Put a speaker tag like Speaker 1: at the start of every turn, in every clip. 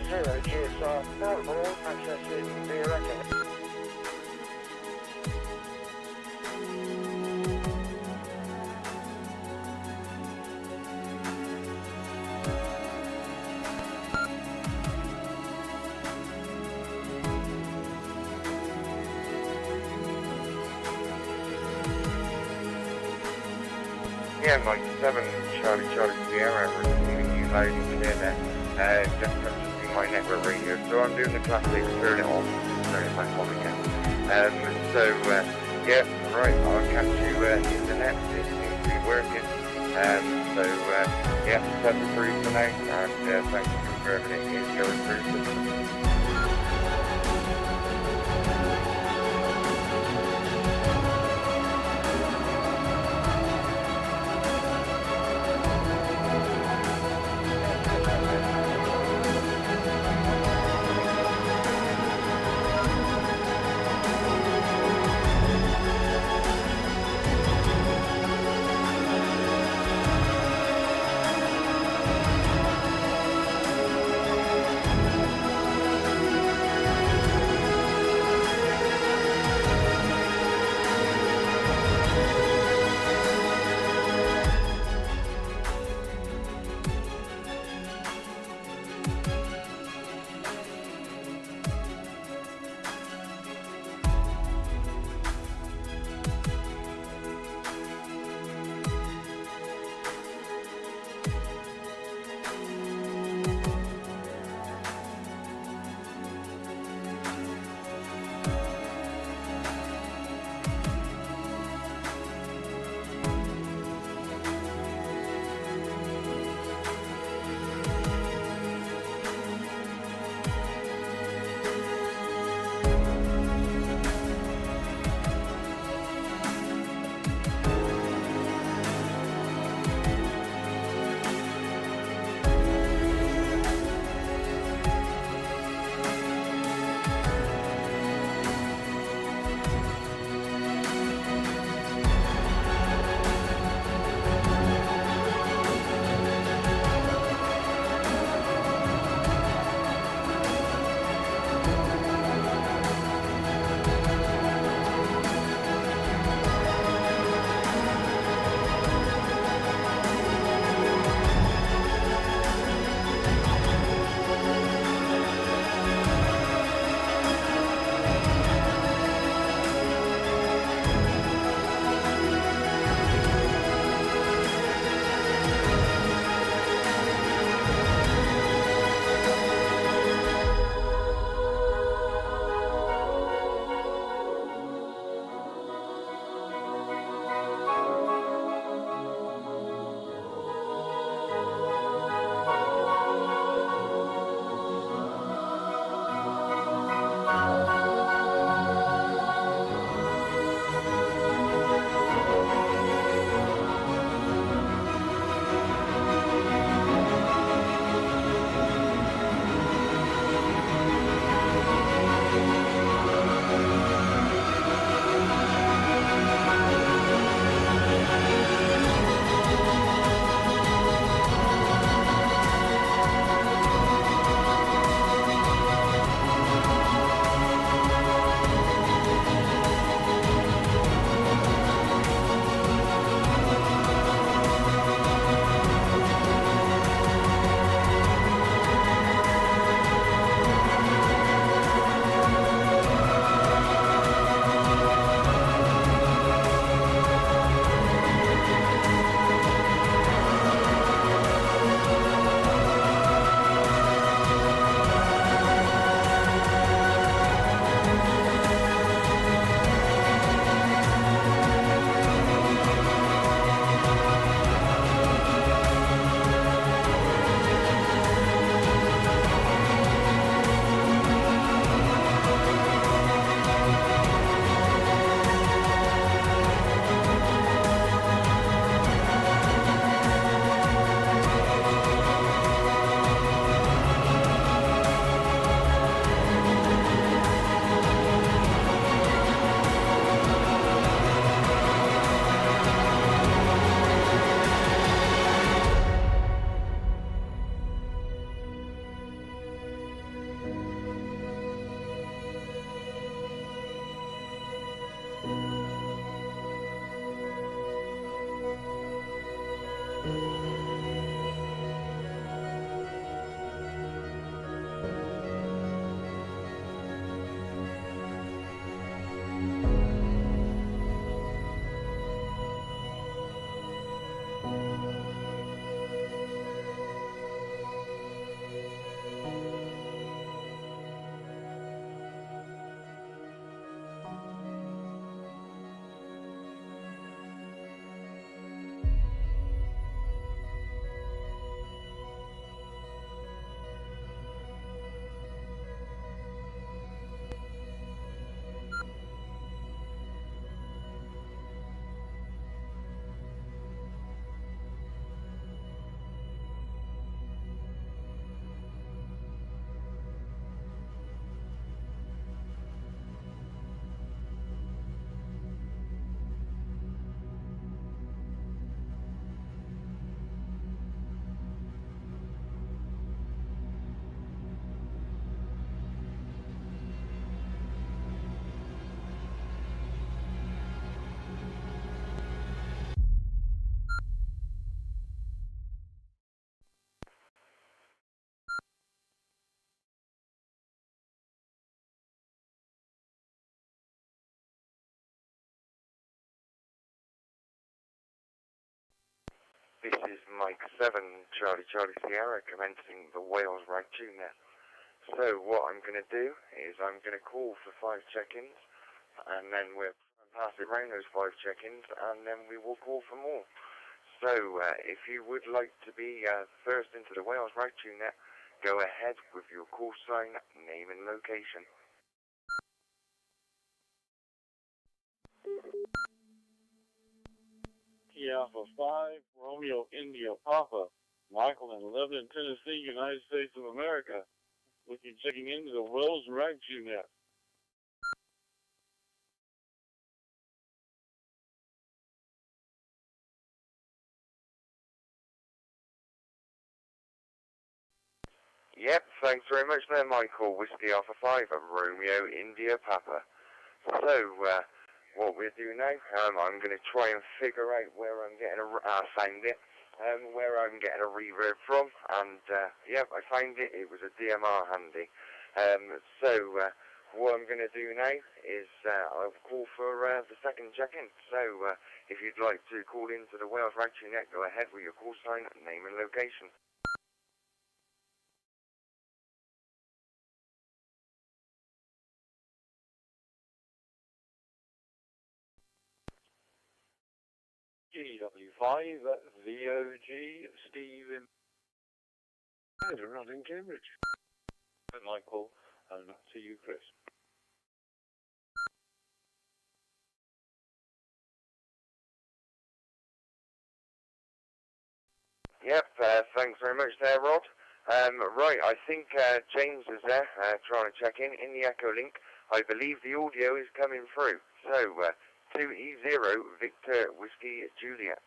Speaker 1: DStar, portable, accessing the Ragchew Net.
Speaker 2: Yeah, Mike 7, Charlie Sierra, receiving you loud and clear there. Just adjusting my network radio. So I'm doing the classic turn it off, turn it back on again. Yeah, right, I'll catch you in the net. It seems to be working. Yeah, that's through for now, and thanks for confirming it is going through the system. This is Mike 7, Charlie Sierra, commencing the Wales Ragchew Net. So what I'm going to do is I'm going to call for 5 check-ins, and then we'll pass it around those 5 check-ins, and then we will call for more. So if you would like to be first into the Wales Ragchew Net, go ahead with your call sign, name and location.
Speaker 3: Alpha 5, Romeo India Papa, Michael in Lebanon, Tennessee, United States of America. With you checking into the Wales Ragchew Net.
Speaker 2: Yep, thanks very much there, Michael. Whiskey Alpha 5, Romeo India Papa. So, what we'll do now, I'm going to try and figure out where I'm getting where I'm getting a reverb from, and yep, I found it. It was a DMR handy. So what I'm going to do now is I'll call for the second check-in. So if you'd like to call into the Wales Ragchew Net, go ahead with your call sign, name and location.
Speaker 3: GW5, V.O.G, Steve in around in Cambridge. And Michael, and to you, Chris.
Speaker 2: Yep, thanks very much there, Rod. Right, I think James is there trying to check in the Echolink. I believe the audio is coming through. So, 2E0 Victor Whiskey Juliet.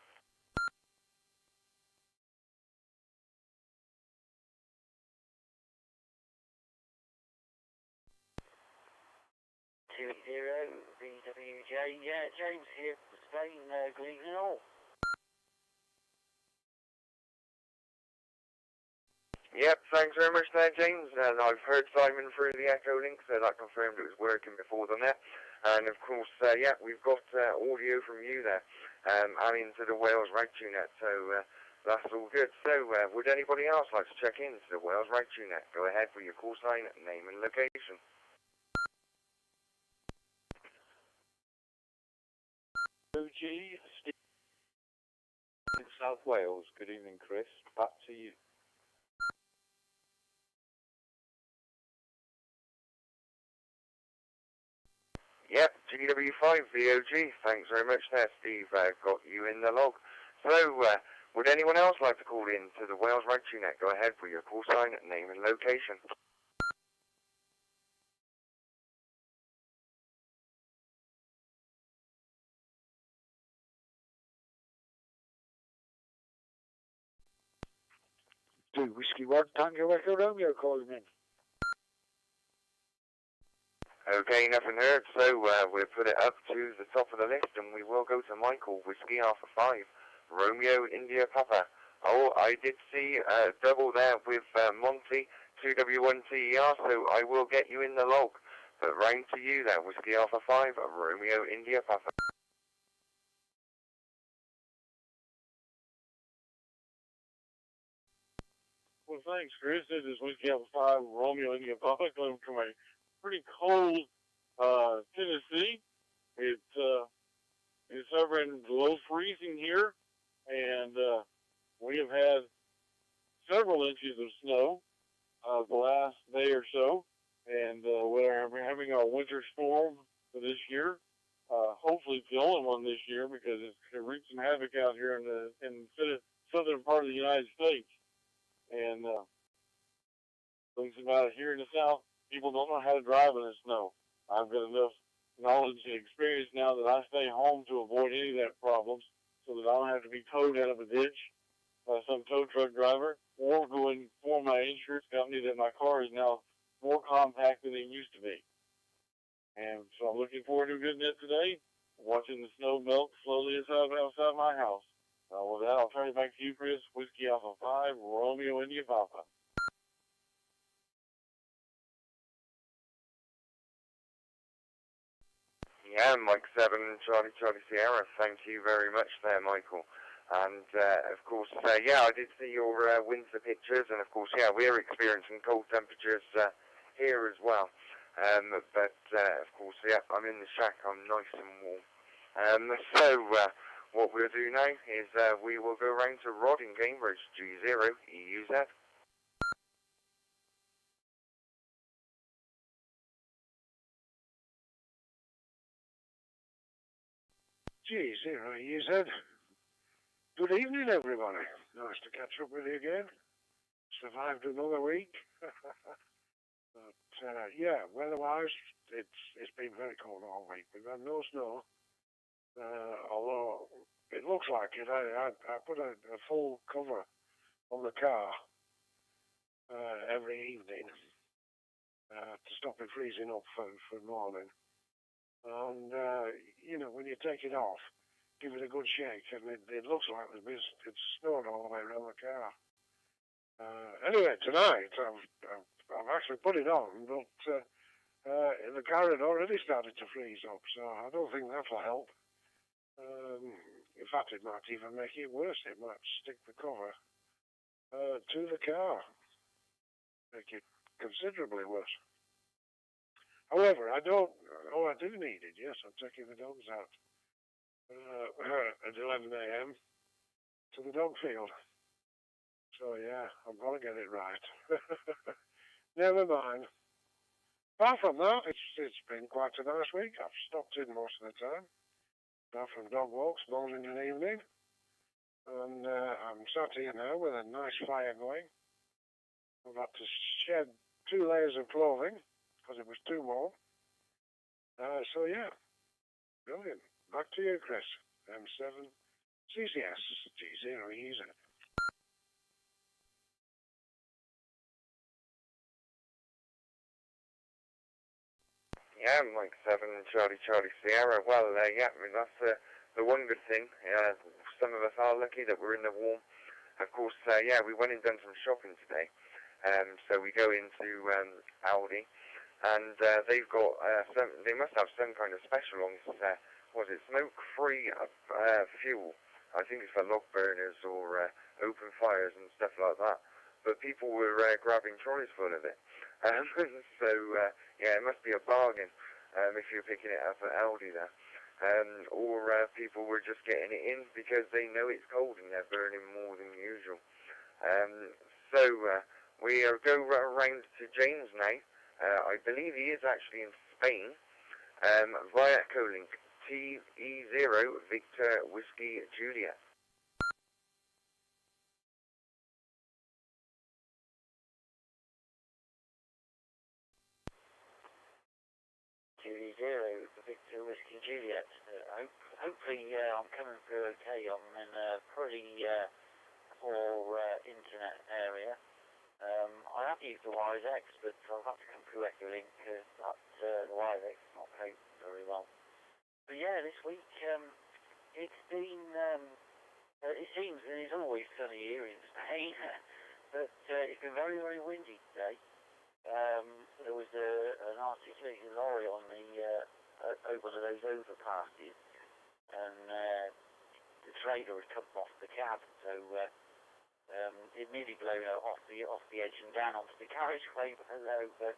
Speaker 4: W.D.R.G, yeah, James here, Spain, good evening all.
Speaker 2: Yep, thanks very much there, James. And I've heard Simon through the Echolink, so that confirmed it was working before the net. And of course, yeah, we've got audio from you there, and into the Wales Ragchew Net, so that's all good. So, would anybody else like to check in to the Wales Ragchew Net? Go ahead with your call sign, name and location.
Speaker 3: O.G, Steve in South Wales. Good evening, Chris. Back to you.
Speaker 2: Yep, GW5 V.O.G. Thanks very much there, Steve. Got you in the log. So, would anyone else like to call in to the Wales Ragchew Net? Go ahead with your call sign, name and location.
Speaker 3: Whiskey 1 Tango Echo Romeo calling in.
Speaker 2: Okay, nothing heard, so we'll put it up to the top of the list, and we will go to Michael, Whiskey Alpha 5, Romeo India Papa. Oh, I did see double there with Monty, 2W1TER, so I will get you in the log. But round to you there, Whiskey Alpha 5, Romeo India Papa.
Speaker 3: Well, thanks, Chris. This is Whiskey Alpha 5, Romeo India Papa, coming from a pretty cold Tennessee. It's hovering below freezing here, and we have had several inches of snow the last day or so, and we're having our winter storm for this year. Hopefully it's the only one this year, because it's wreaked some havoc out here in the southern part of the United States. And things about it here in the South, people don't know how to drive in the snow. I've got enough knowledge and experience now that I stay home to avoid any of that problems, so that I don't have to be towed out of a ditch by some tow truck driver, or go and inform my insurance company that my car is now more compact than it used to be. And so I'm looking forward to a good net today, watching the snow melt slowly outside my house. With that, I'll turn it back to you, Chris. Whiskey Alpha 5, Romeo India Papa.
Speaker 2: Yeah, Mike 7, Charlie Sierra, thank you very much there, Michael. And, of course, yeah, I did see your winter pictures, and, of course, yeah, we're experiencing cold temperatures here as well. But, of course, yeah, I'm in the shack, I'm nice and warm. So, what we'll do now is we will go round to Rod in Cambridge, G0, EUZ.
Speaker 5: G0, EUZ. Good evening, everybody. Nice to catch up with you again. Survived another week. But, yeah, weather-wise, it's been very cold all week. We've had no snow. Although it looks like it. I put a full cover on the car every evening to stop it freezing up for morning. And, you know, when you take it off, give it a good shake, and it looks like it's snowed all the way around the car. Anyway, tonight, I've actually put it on, but the car had already started to freeze up, so I don't think that'll help. In fact, it might even make it worse. It might stick the cover to the car, make it considerably worse. However, I do need it, yes. I'm taking the dogs out at 11 a.m. to the dog field. So, yeah, I'm going to get it right. Never mind. Apart from that, it's been quite a nice week. I've stopped in most of the time. Apart from dog walks, morning and evening. And I'm sat here now with a nice fire going. I've had to shed 2 layers of clothing because it was too warm. So, yeah, brilliant. Back to you, Chris. M7CCS, G0EZ.
Speaker 2: Yeah, Mike 7, Charlie Sierra. Well, yeah, I mean, that's the one good thing. Some of us are lucky that we're in the warm. Of course, yeah, we went and done some shopping today. So we go into Aldi, and they've got they must have some kind of special on was it smoke-free fuel? I think it's for log burners or open fires and stuff like that. But people were grabbing trolleys full of it. So, yeah, it must be a bargain if you're picking it up at Aldi there. Or people were just getting it in because they know it's cold and they're burning more than usual. So, we go around to James now. I believe he is actually in Spain, via Echolink TE0 Victor Whiskey Juliet.
Speaker 4: Julie 0 Victor Whiskey Juliet. Hopefully I'm coming through okay. I'm in a pretty poor internet area. I have used the WiresX, but I've had to come through Echolink because the WiresX is not coping very well. But yeah, this week it's been it's seems that it's always sunny here in Spain, but it's been very, very windy today. There was an articulated lorry on the over one of those overpasses, and the trailer had come off the cab, so it nearly blown off the edge and down onto the carriageway below, but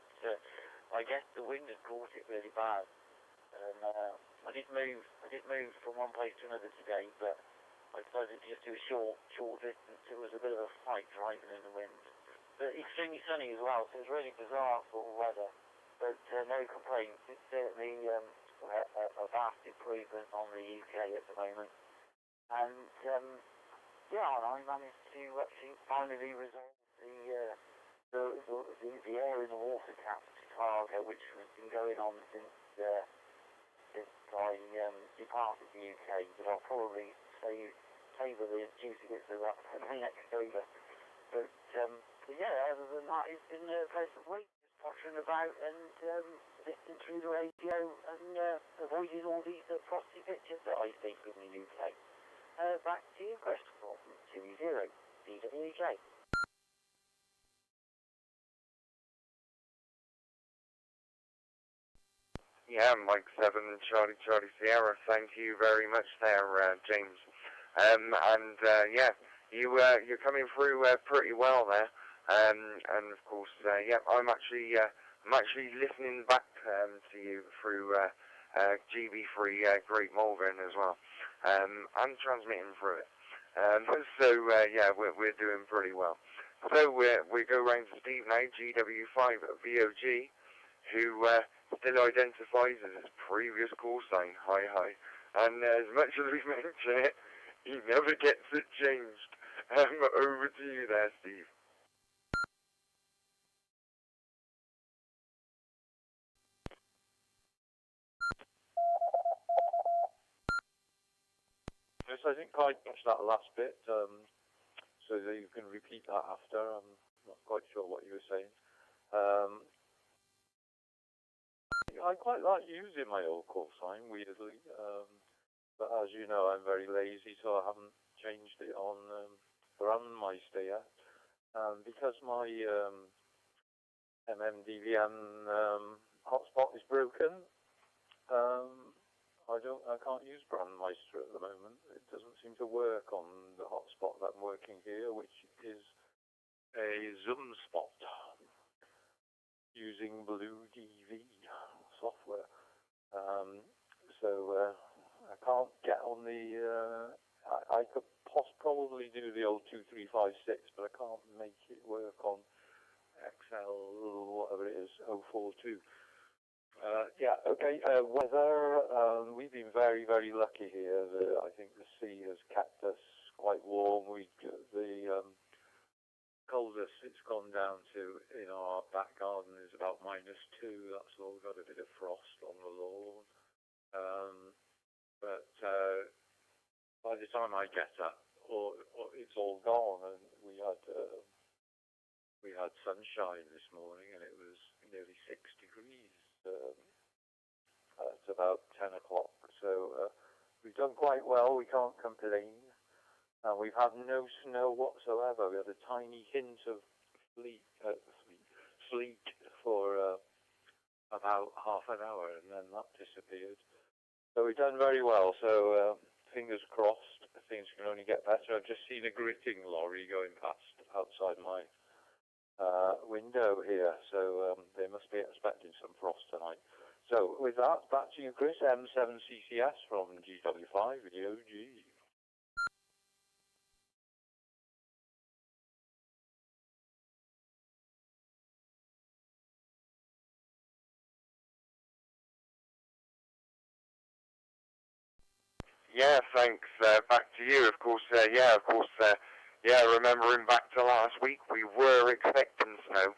Speaker 4: I guess the wind had caught it really bad. I did move from one place to another today, but I decided to just do a short distance. It was a bit of a fight driving in the wind. But extremely sunny as well, so it's really bizarre sort of weather. But no complaints. It's certainly a vast improvement on the UK at the moment. And yeah, I managed to actually finally resolve the air in the water caps to Targa, which has been going on since I departed the UK, but I'll probably favour the duties of that for the next over. But yeah, other than that, it's been a pleasant week, just pottering about and listening through the radio and avoiding all these frosty pictures that I see from the UK. Back to you, Christopher, from 20 DWJ.
Speaker 2: Yeah, Mike 7, Charlie Sierra, thank you very much there, James. Yeah, you're coming through pretty well there. And of course, yeah, I'm actually listening back to you through GB3 Great Malvern as well, and transmitting through it. Yeah, we're doing pretty well. So we go round to Steve now, GW5 VOG, who still identifies as his previous call sign, hi. And as much as we mention it, he never gets it changed. Over to you there, Steve.
Speaker 6: Yes, I didn't quite catch that last bit, so that you can repeat that after. I'm not quite sure what you were saying. I quite like using my old call sign, weirdly, but as you know, I'm very lazy, so I haven't changed it on Brandmeister yet. Because my MMDVM hotspot is broken, I can't use Brandmeister at the moment. It doesn't seem to work on the hotspot that I'm working here, which is a Zoom spot using Blue.D.R.G software. I can't get on the. I could probably do the old 2356, but I can't make it work on XL, whatever it is, 042. Yeah, okay. Weather, we've been very, very lucky here. I think the sea has kept us quite warm. The coldest it's gone down to in our back garden is about -2. That's all. We've got a bit of frost on the lawn. But by the time I get up, it's all gone. And we had sunshine this morning, and it was nearly 6 degrees. It's about 10 o'clock, so we've done quite well. We can't complain. And we've had no snow whatsoever. We had a tiny hint of sleet for about half an hour, and then that disappeared. So we've done very well. So fingers crossed, things can only get better. I've just seen a gritting lorry going past outside my window here, so they must be expecting some frost tonight. So with that, back to you, Chris M7CCS from GW5 D.R.G.
Speaker 2: Yeah, thanks. Back to you, of course. Remembering back to last week, we were expecting snow,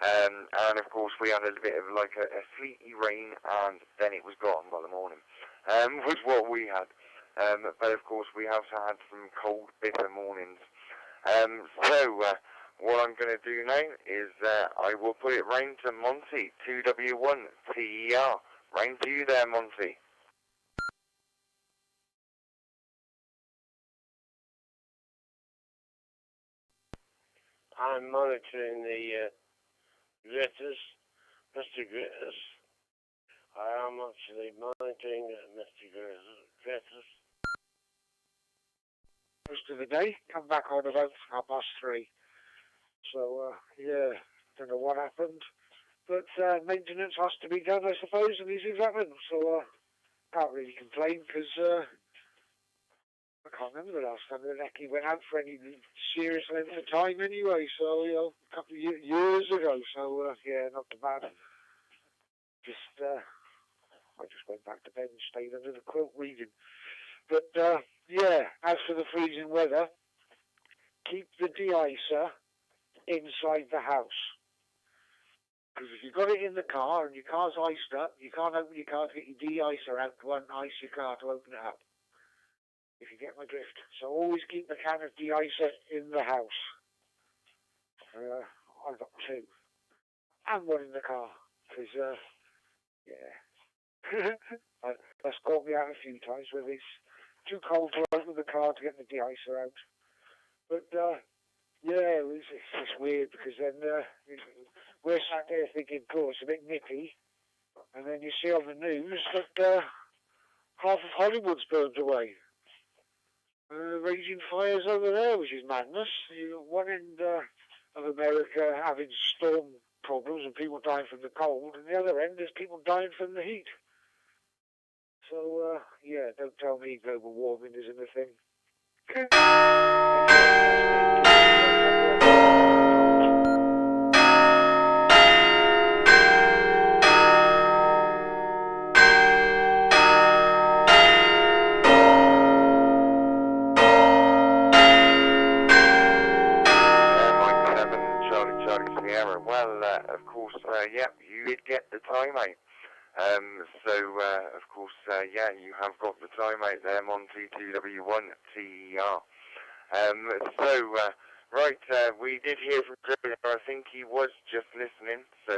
Speaker 2: and of course we had a bit of like a sleety rain, and then it was gone by the morning. Was what we had. But of course we have had some cold, bitter mornings. What I'm going to do now is I will put it round to Monty, 2W1 TER. Round to you there, Monty.
Speaker 5: I'm monitoring the gritters, Mr. Gritters. I am actually monitoring Mr. Gritters. Most of the day, come back on about 3:30. So, yeah, don't know what happened. But maintenance has to be done, I suppose, and these things happen. So, can't really complain because I can't remember the last time the Necky went out for any serious length of time anyway. So, you know, a couple of years ago. So, yeah, not too bad. I just went back to bed and stayed under the quilt reading. But, yeah, as for the freezing weather, keep the de-icer inside the house. Because if you've got it in the car and your car's iced up, you can't open your car to get your de-icer out to un-ice your car to open it up. If you get my drift. So always keep the can of de-icer in the house. I've got 2. And 1 in the car. Because, yeah. That's caught me out a few times where it's too cold to open the car to get the de-icer out. But, yeah, it's just weird because then we're sat there thinking, cool, it's a bit nippy. And then you see on the news that half of Hollywood's burned away. Raging fires over there, which is madness. One end of America having storm problems and people dying from the cold, and the other end there's people dying from the heat. So, yeah, don't tell me global warming isn't a thing.
Speaker 2: Well, of course, yeah, you did get the timeout. Of course, yeah, you have got the timeout there, Monty 2W1 TER. Right, we did hear from Joe. I think he was just listening, so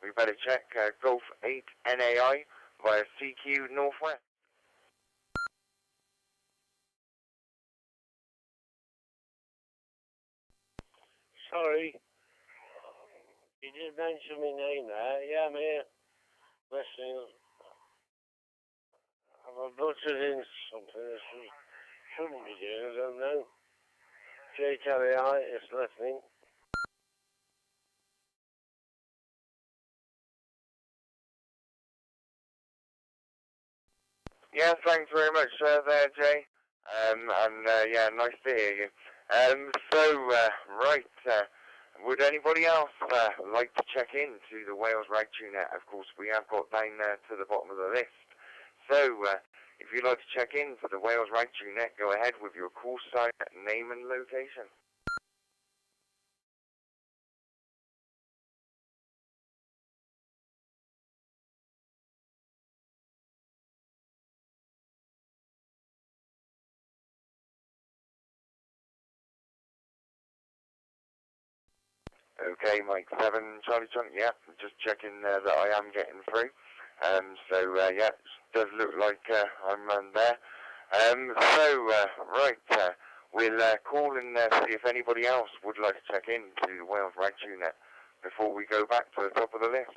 Speaker 2: we better check Golf 8 NAI via CQ Northwest.
Speaker 5: Sorry. You did mention my name there. Yeah, I'm here. Listening. Have I butchered in something that shouldn't be doing? I don't know. JTLI is listening.
Speaker 2: Yeah, thanks very much there, Jay. Yeah, nice to hear you. Right, would anybody else like to check in to the Wales Ragchew Net? Of course, we have got down to the bottom of the list. So, if you'd like to check in to the Wales Ragchew Net, go ahead with your call sign, name and location. Okay, Mike 7, Charlie, yeah, just checking that I am getting through. Yeah, it does look like I'm there. Right, we'll call and see if anybody else would like to check in to the Wales Ragchew Net before we go back to the top of the list.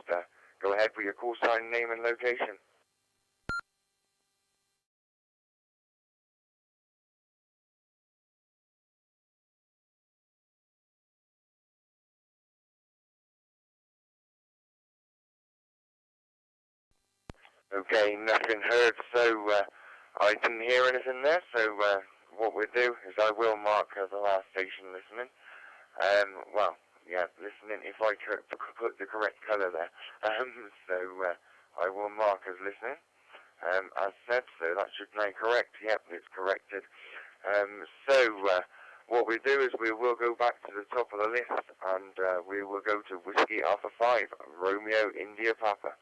Speaker 2: Go ahead with your call sign, name and location. Okay, nothing heard, so I didn't hear anything there, so what we'll do is I will mark the last station listening. Well, yeah, listening if I could put the correct colour there. I will mark as listening, as said, so that should now correct. Yep, it's corrected. What we do is we will go back to the top of the list, and we will go to Whiskey Alpha 5, Romeo India Papa.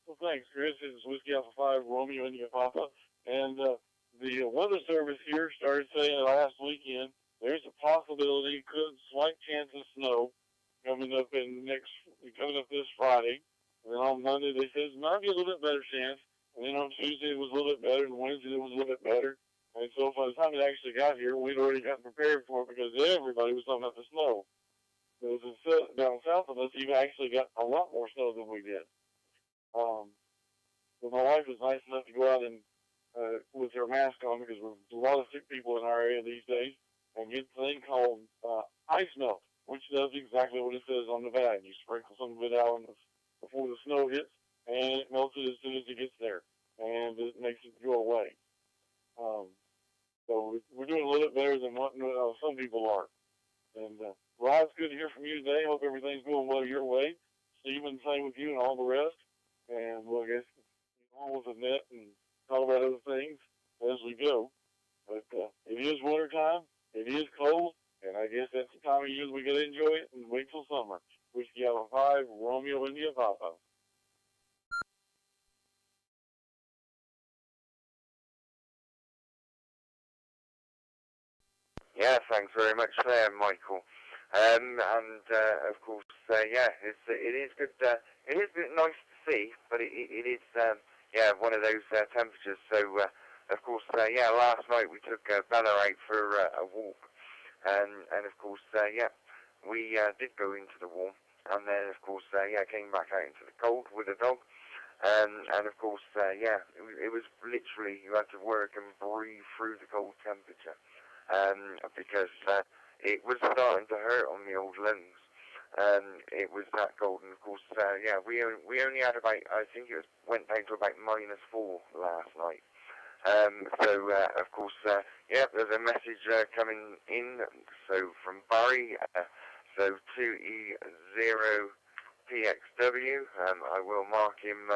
Speaker 3: Well, thanks, Chris. It's Whiskey Alpha 5, Romeo India Papa. And the weather service here started saying last weekend there's a possibility, slight chance of snow coming up this Friday. And then on Monday they said there might be a little bit better chance. And then on Tuesday it was a little bit better, and Wednesday it was a little bit better. And so by the time it actually got here, we'd already gotten prepared for it because everybody was talking about the snow. Those down south of us, you've actually got a lot more snow than we did. But my wife was nice enough to go out and with her mask on, because there's a lot of sick people in our area these days, and get the thing called ice melt, which does exactly what it says on the bag. You sprinkle some of it out before the snow hits, and it melts it as soon as it gets there, and it makes it go away. So we're doing a little bit better than what some people are. And Rod, it's good to hear from you today. Hope everything's going well your way. Stephen, same with you and all the rest. And we'll get on with the net and talk about other things as we go. But it is wintertime. It is cold. And I guess that's the time of year we got to enjoy it and wait till summer. Whiskey Alpha 5, Romeo India Papa.
Speaker 2: Yeah, thanks very much there, Michael. Of course, yeah, it is good. It is nice to see, but it is, yeah, one of those temperatures. So, of course, yeah, last night we took Bella out for a walk, and of course, yeah, we did go into the warm, and then of course, yeah, came back out into the cold with the dog, and of course, yeah, it was literally you had to work and breathe through the cold temperature. Because it was starting to hurt on the old lungs. It was that cold, and of course, yeah, we only had about, I think it went down to about -4 last night. So of course, yeah, there's a message coming in. So from Barry, so 2E0PXW. I will mark him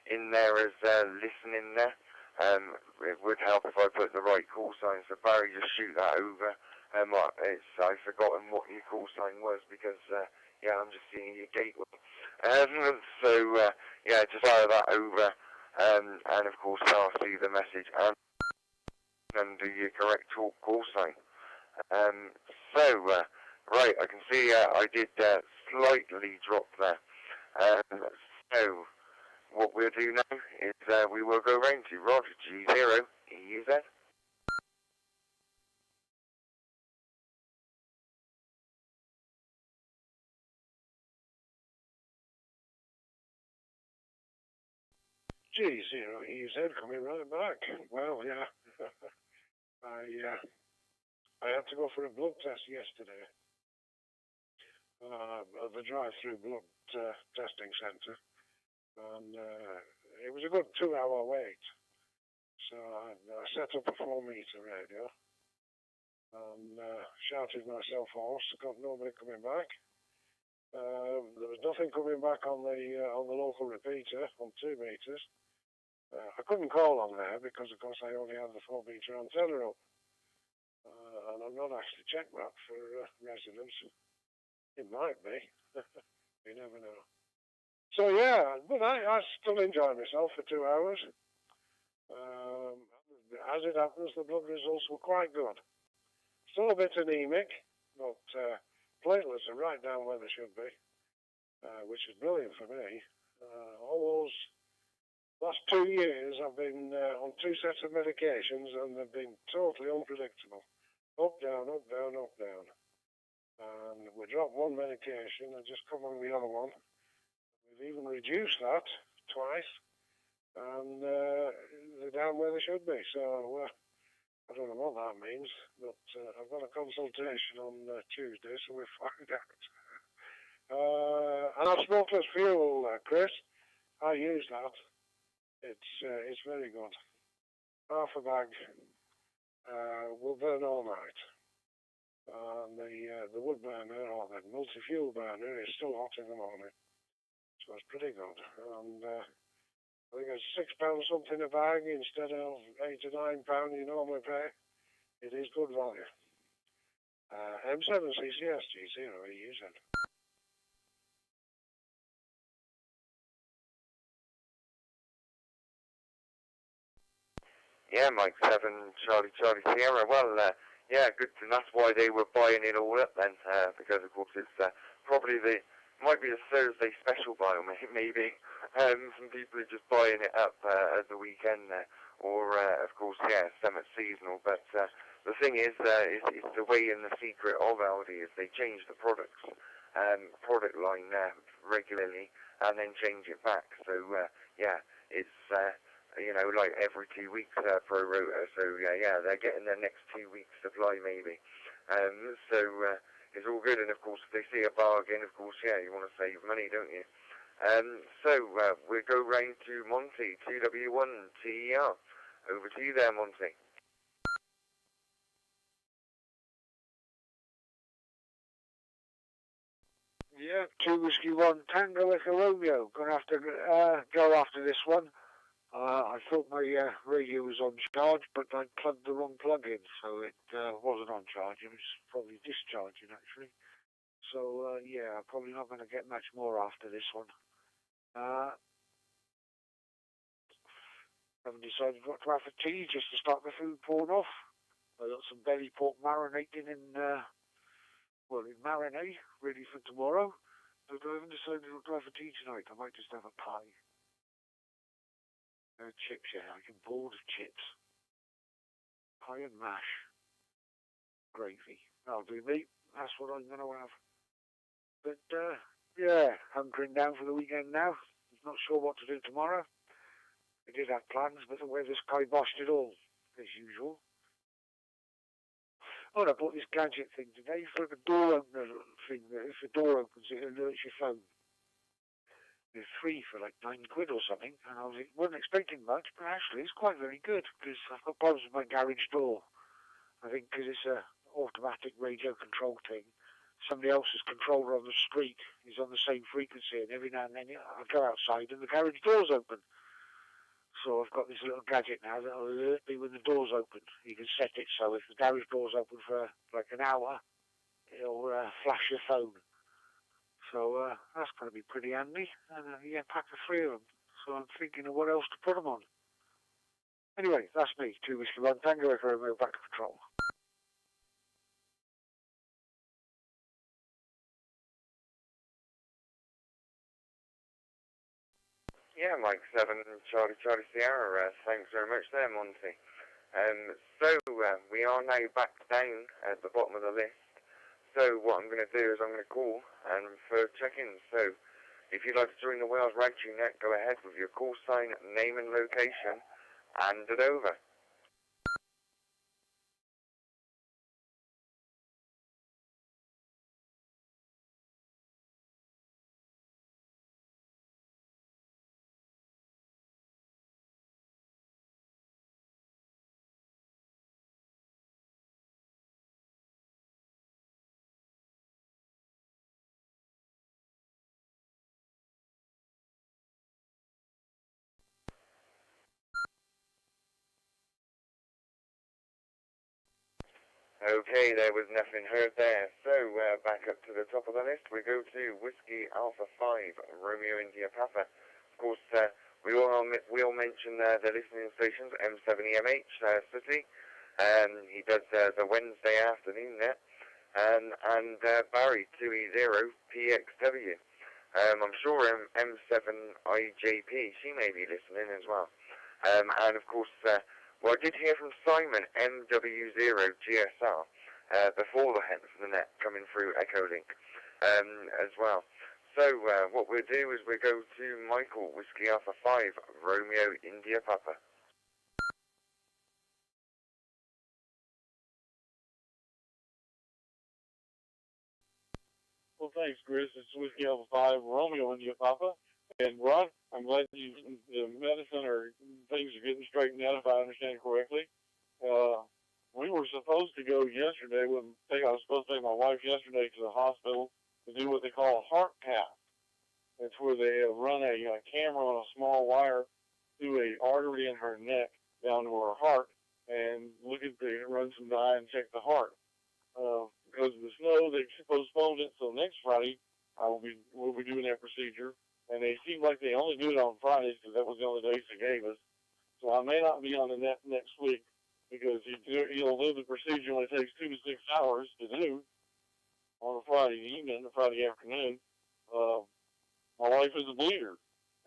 Speaker 2: in there as listening there. It would help if I put the right call sign, so Barry, just shoot that over. I've forgotten what your call sign was because, yeah, I'm just seeing your gateway. So, yeah, just fire that over, and of course I'll see the message and do your correct call sign. So, right, I can see I did slightly drop there. So, what we'll do now is we will go round to Roger G0 EUZ.
Speaker 5: G0 EUZ coming right back. Well, yeah. I had to go for a blood test yesterday. At the drive-through blood testing centre. And it was a good 2-hour wait. So I set up a 4-meter radio and shouted myself hoarse, got nobody coming back. There was nothing coming back on the local repeater on 2 meters. I couldn't call on there because, of course, I only had the 4-meter antenna up. And I've not actually checked that for residents. It might be. You never know. So, yeah, but I still enjoyed myself for 2 hours. As it happens, the blood results were quite good. Still a bit anemic, but platelets are right down where they should be, which is brilliant for me. All those last 2 years, I've been on 2 sets of medications, and they've been totally unpredictable. Up, down, up, down, up, down. And we dropped one medication and just come on the other one. We've even reduced that twice, and they're down where they should be. So I don't know what that means, but I've got a consultation on Tuesday, so we'll find out. And I've smokeless fuel, Chris. I use that. It's very good. Half a bag will burn all night. And the wood burner, or the multi-fuel burner, is still hot in the morning. So it's pretty good. And I think it's £6 something a bag instead of £8 or £9 you normally pay. It is good value. M7CCS G0 EUZ.
Speaker 2: Yeah, Mike 7, Charlie Sierra. Well, yeah, good. And that's why they were buying it all up then, because of course it's probably the Might be a Thursday special buy, maybe. Some people are just buying it up at the weekend there. Or, of course, yeah, some it's seasonal. But the thing is, it's the way and the secret of Aldi is they change the product line regularly and then change it back. So, yeah, it's, you know, like every 2 weeks pro rota. So, yeah, they're getting their next 2 weeks supply maybe. So, it's all good. And, of course, if they see a bargain, of course, yeah, you want to save money, don't you? So, we'll go round to Monty, 2W1TER. Over to you there, Monty.
Speaker 5: Yeah, 2 Whiskey 1 Tango Echo Romeo. Gonna have to go after this one. I thought my radio was on charge, but I plugged the wrong plug in, so it wasn't on charge. It was probably discharging, actually. So, yeah, I'm probably not going to get much more after this one. Haven't decided what to have for tea, just to start the food pouring off. I got some belly pork marinating in, in marinade, ready for tomorrow. But I haven't decided what to have for tea tonight. I might just have a pie. Chips, yeah, I can board of chips. Pie and mash. Gravy. That'll do me. That's what I'm going to have. But, yeah, hunkering down for the weekend now. Not sure what to do tomorrow. I did have plans, but the weather's kiboshed it all, as usual. Oh, and I bought this gadget thing today. It's like a door opener thing that if the door opens, it alerts your phone. They're free for like £9 or something, and I wasn't expecting much, but actually it's quite very good, because I've got problems with my garage door. I think because it's a automatic radio control thing. Somebody else's controller on the street is on the same frequency, and every now and then I go outside and the garage door's open. So I've got this little gadget now that'll alert me when the door's open. You can set it so if the garage door's open for like an hour, it'll flash your phone. So that's going to be pretty handy. And yeah, pack of 3 of them. So I'm thinking of what else to put them on. Anyway, that's me. 2 Whiskey 1 Tango Echo Romeo, back to patrol.
Speaker 2: Yeah, Mike 7, Charlie Sierra, thanks very much there, Monty. So, we are now back down at the bottom of the list. So, what I'm going to do is I'm going to call for check-ins. So, if you'd like to join the Wales Ragchew Net, go ahead with your call sign, name and location, and it over. Okay, there was nothing heard there. So, back up to the top of the list, we go to Whiskey Alpha 5, Romeo India Papa. Of course, we all mention the listening stations, M7EMH, City. He does the Wednesday afternoon net. And Barry, 2E0PXW. I'm sure M7IJP, she may be listening as well. And of course, well, I did hear from Simon, MW0GSR, before the net coming through Echolink as well. So what we'll do is we'll go to Michael, Whiskey Alpha 5, Romeo India Papa.
Speaker 3: Well, thanks, Chris. It's Whiskey Alpha 5, Romeo India Papa. And Rod, I'm glad the medicine or things are getting straightened out, if I understand correctly. We were supposed to go yesterday. I was supposed to take my wife yesterday to the hospital to do what they call a heart cath. It's where they run a camera on a small wire through an artery in her neck down to her heart and run some dye and check the heart. Because of the snow, they postponed it till next Friday. We'll be doing that procedure. And they seem like they only do it on Fridays because that was the only days they gave us. So I may not be on the net next week because you'll do the procedure only takes 2 to 6 hours to do on a Friday evening or Friday afternoon. my wife is a bleeder,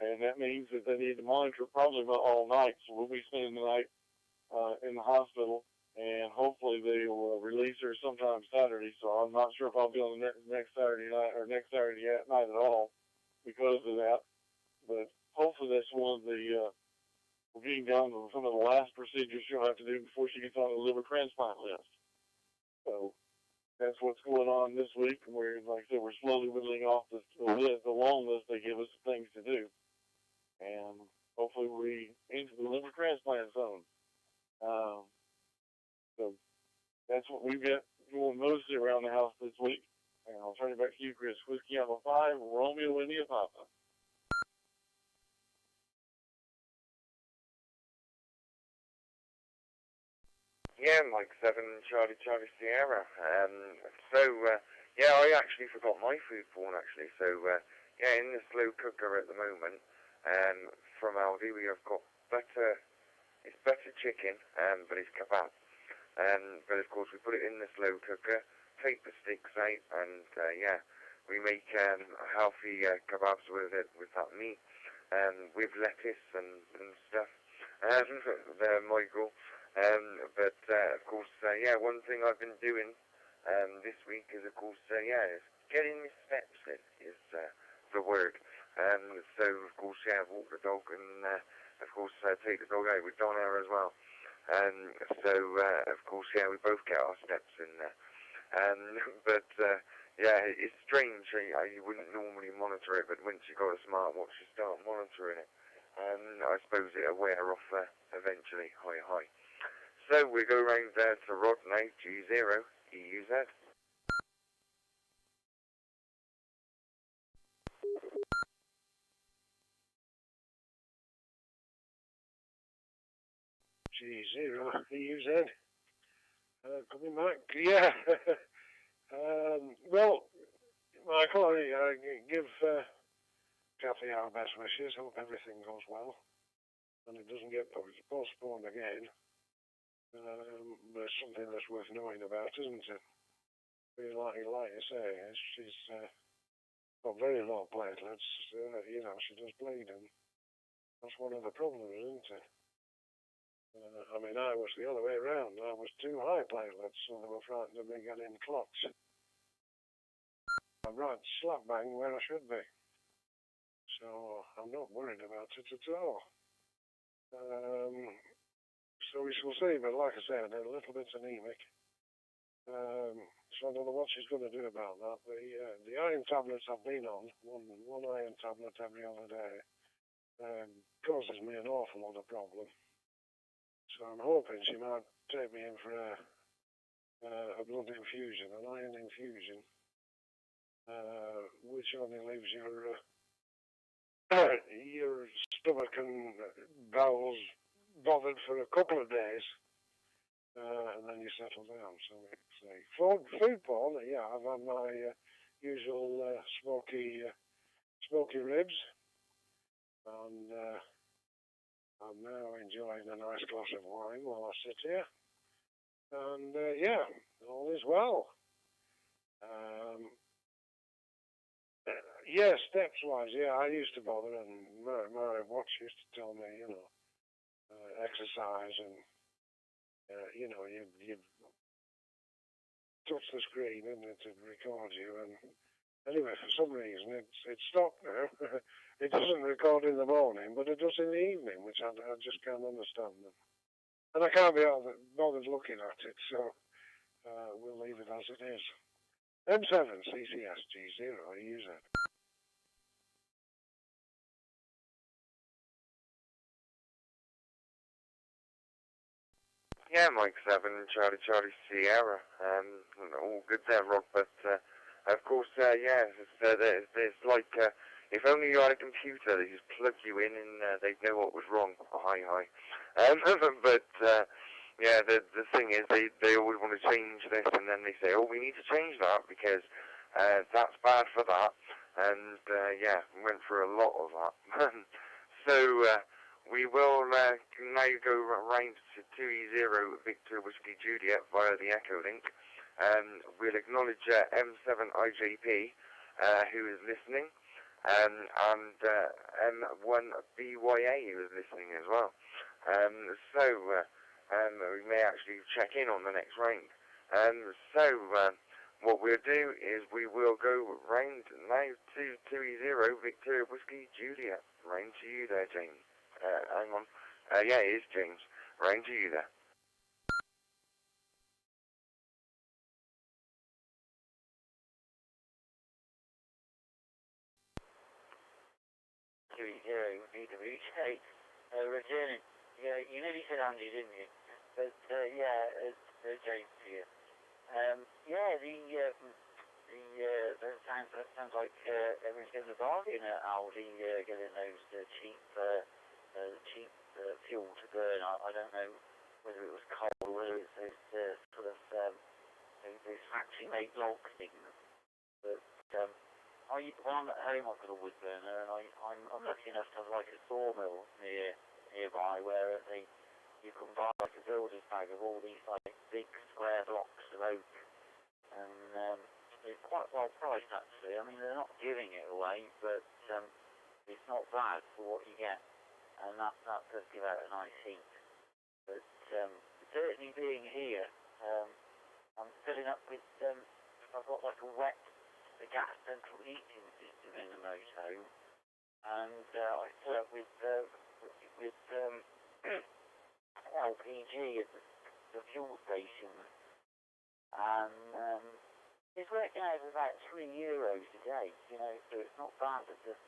Speaker 3: and that means that they need to monitor probably about all night. So we'll be spending the night in the hospital, and hopefully they will release her sometime Saturday. So I'm not sure if I'll be on the next Saturday night or next Saturday night at all because of that. But hopefully that's one of the we're getting down to some of the last procedures she'll have to do before she gets on the liver transplant list. So that's what's going on this week. And we're, like I said, we're slowly whittling off the long list they give us of things to do. And hopefully we into the liver transplant zone. So that's what we've got going mostly around the house this week. And I'll turn it back to you, Chris. Whiskey Alpha 5, Romeo India Papa.
Speaker 2: Yeah, Mike 7, Charlie Sierra. Yeah, I actually forgot my food porn, actually. So, yeah, in the slow cooker at the moment, from Aldi, we have got butter, it's butter chicken, but it's kebab. But of course, we put it in the slow cooker, take the sticks out, and, yeah, we make healthy kebabs with it, with that meat, with lettuce and stuff. There, Michael. But of course, yeah, one thing I've been doing this week is, of course, yeah, is getting my steps in is the word. So, of course, yeah, walk the dog and, of course, take the dog out with Donna as well. So, of course, yeah, we both get our steps in there. But, yeah, it's strange. You wouldn't normally monitor it, but once you got a smartwatch, you start monitoring it. I suppose it'll wear off eventually. Hi. So we go round to Rod now, G0, EUZ.
Speaker 5: G0, EUZ. Coming back, yeah. Well, Michael, I give Kathy our best wishes. Hope everything goes well and it doesn't get postponed again. But it's something that's worth knowing about, isn't it? Like you say, she's got very low platelets. You know, she does bleed, and that's one of the problems, isn't it? I mean, I was the other way around. I was too high platelets, so they were frightened of me getting clots. I'm right slap bang where I should be. So I'm not worried about it at all. So we shall see, but like I said, a little bit anemic. So I don't know what she's going to do about that. The iron tablets I've been on, one iron tablet every other day, causes me an awful lot of problem. So I'm hoping she might take me in for a blood infusion, an iron infusion, which only leaves your stomach and bowels bothered for a couple of days, and then you settle down. So food porn, yeah, I've had my usual smoky ribs, and I'm now enjoying a nice glass of wine while I sit here, and yeah, all is well. Yeah, steps-wise, yeah, I used to bother, and my watch used to tell me, you know, exercise, and you know, you touch the screen and it records you. And anyway, for some reason it's stopped now. It doesn't record in the morning, but it does in the evening, which I just can't understand. And I can't be bothered looking at it, so we'll leave it as it is. M7CCS G0, use it.
Speaker 2: Yeah, Mike 7, Charlie Sierra. All good there, Rob. But of course, yeah, it's like if only you had a computer, they just plug you in and they'd know what was wrong. Oh, hi. But yeah, the thing is, they always want to change this, and then they say, oh, we need to change that because that's bad for that. And yeah, we went through a lot of that. So. We will now go round to 2E0 Victor Whiskey Juliet via the Echolink. We'll acknowledge M7IJP, who is listening, and M1BYA who is listening as well. We may actually check in on the next range. What we'll do is we will go round now to 20 Victoria Whiskey Juliet. Round to you there, James. Hang on. Yeah, it is James. Round to you there.
Speaker 4: 30 W.D.R.G. Returning. Yeah, you nearly said Andy, didn't you? But yeah, it's James here. That sounds like everyone's getting a bargain at Aldi, getting those cheap fuel to burn. I don't know whether it was coal or whether it's those those factory made log things. But when I'm at home, I've got a wood burner, and I'm lucky enough to have like a sawmill nearby where you can buy like a builder's bag of all these like big square blocks of oak, and it's quite well priced actually. I mean, they're not giving it away, but it's not bad for what you get, and that does give out a nice heat. But certainly being here, I'm filling up with I've got like a gas central heating system in the motorhome, and I fill up with LPG at the fuel station, and it's working out about €3 a day, you know, so it's not bad. It's just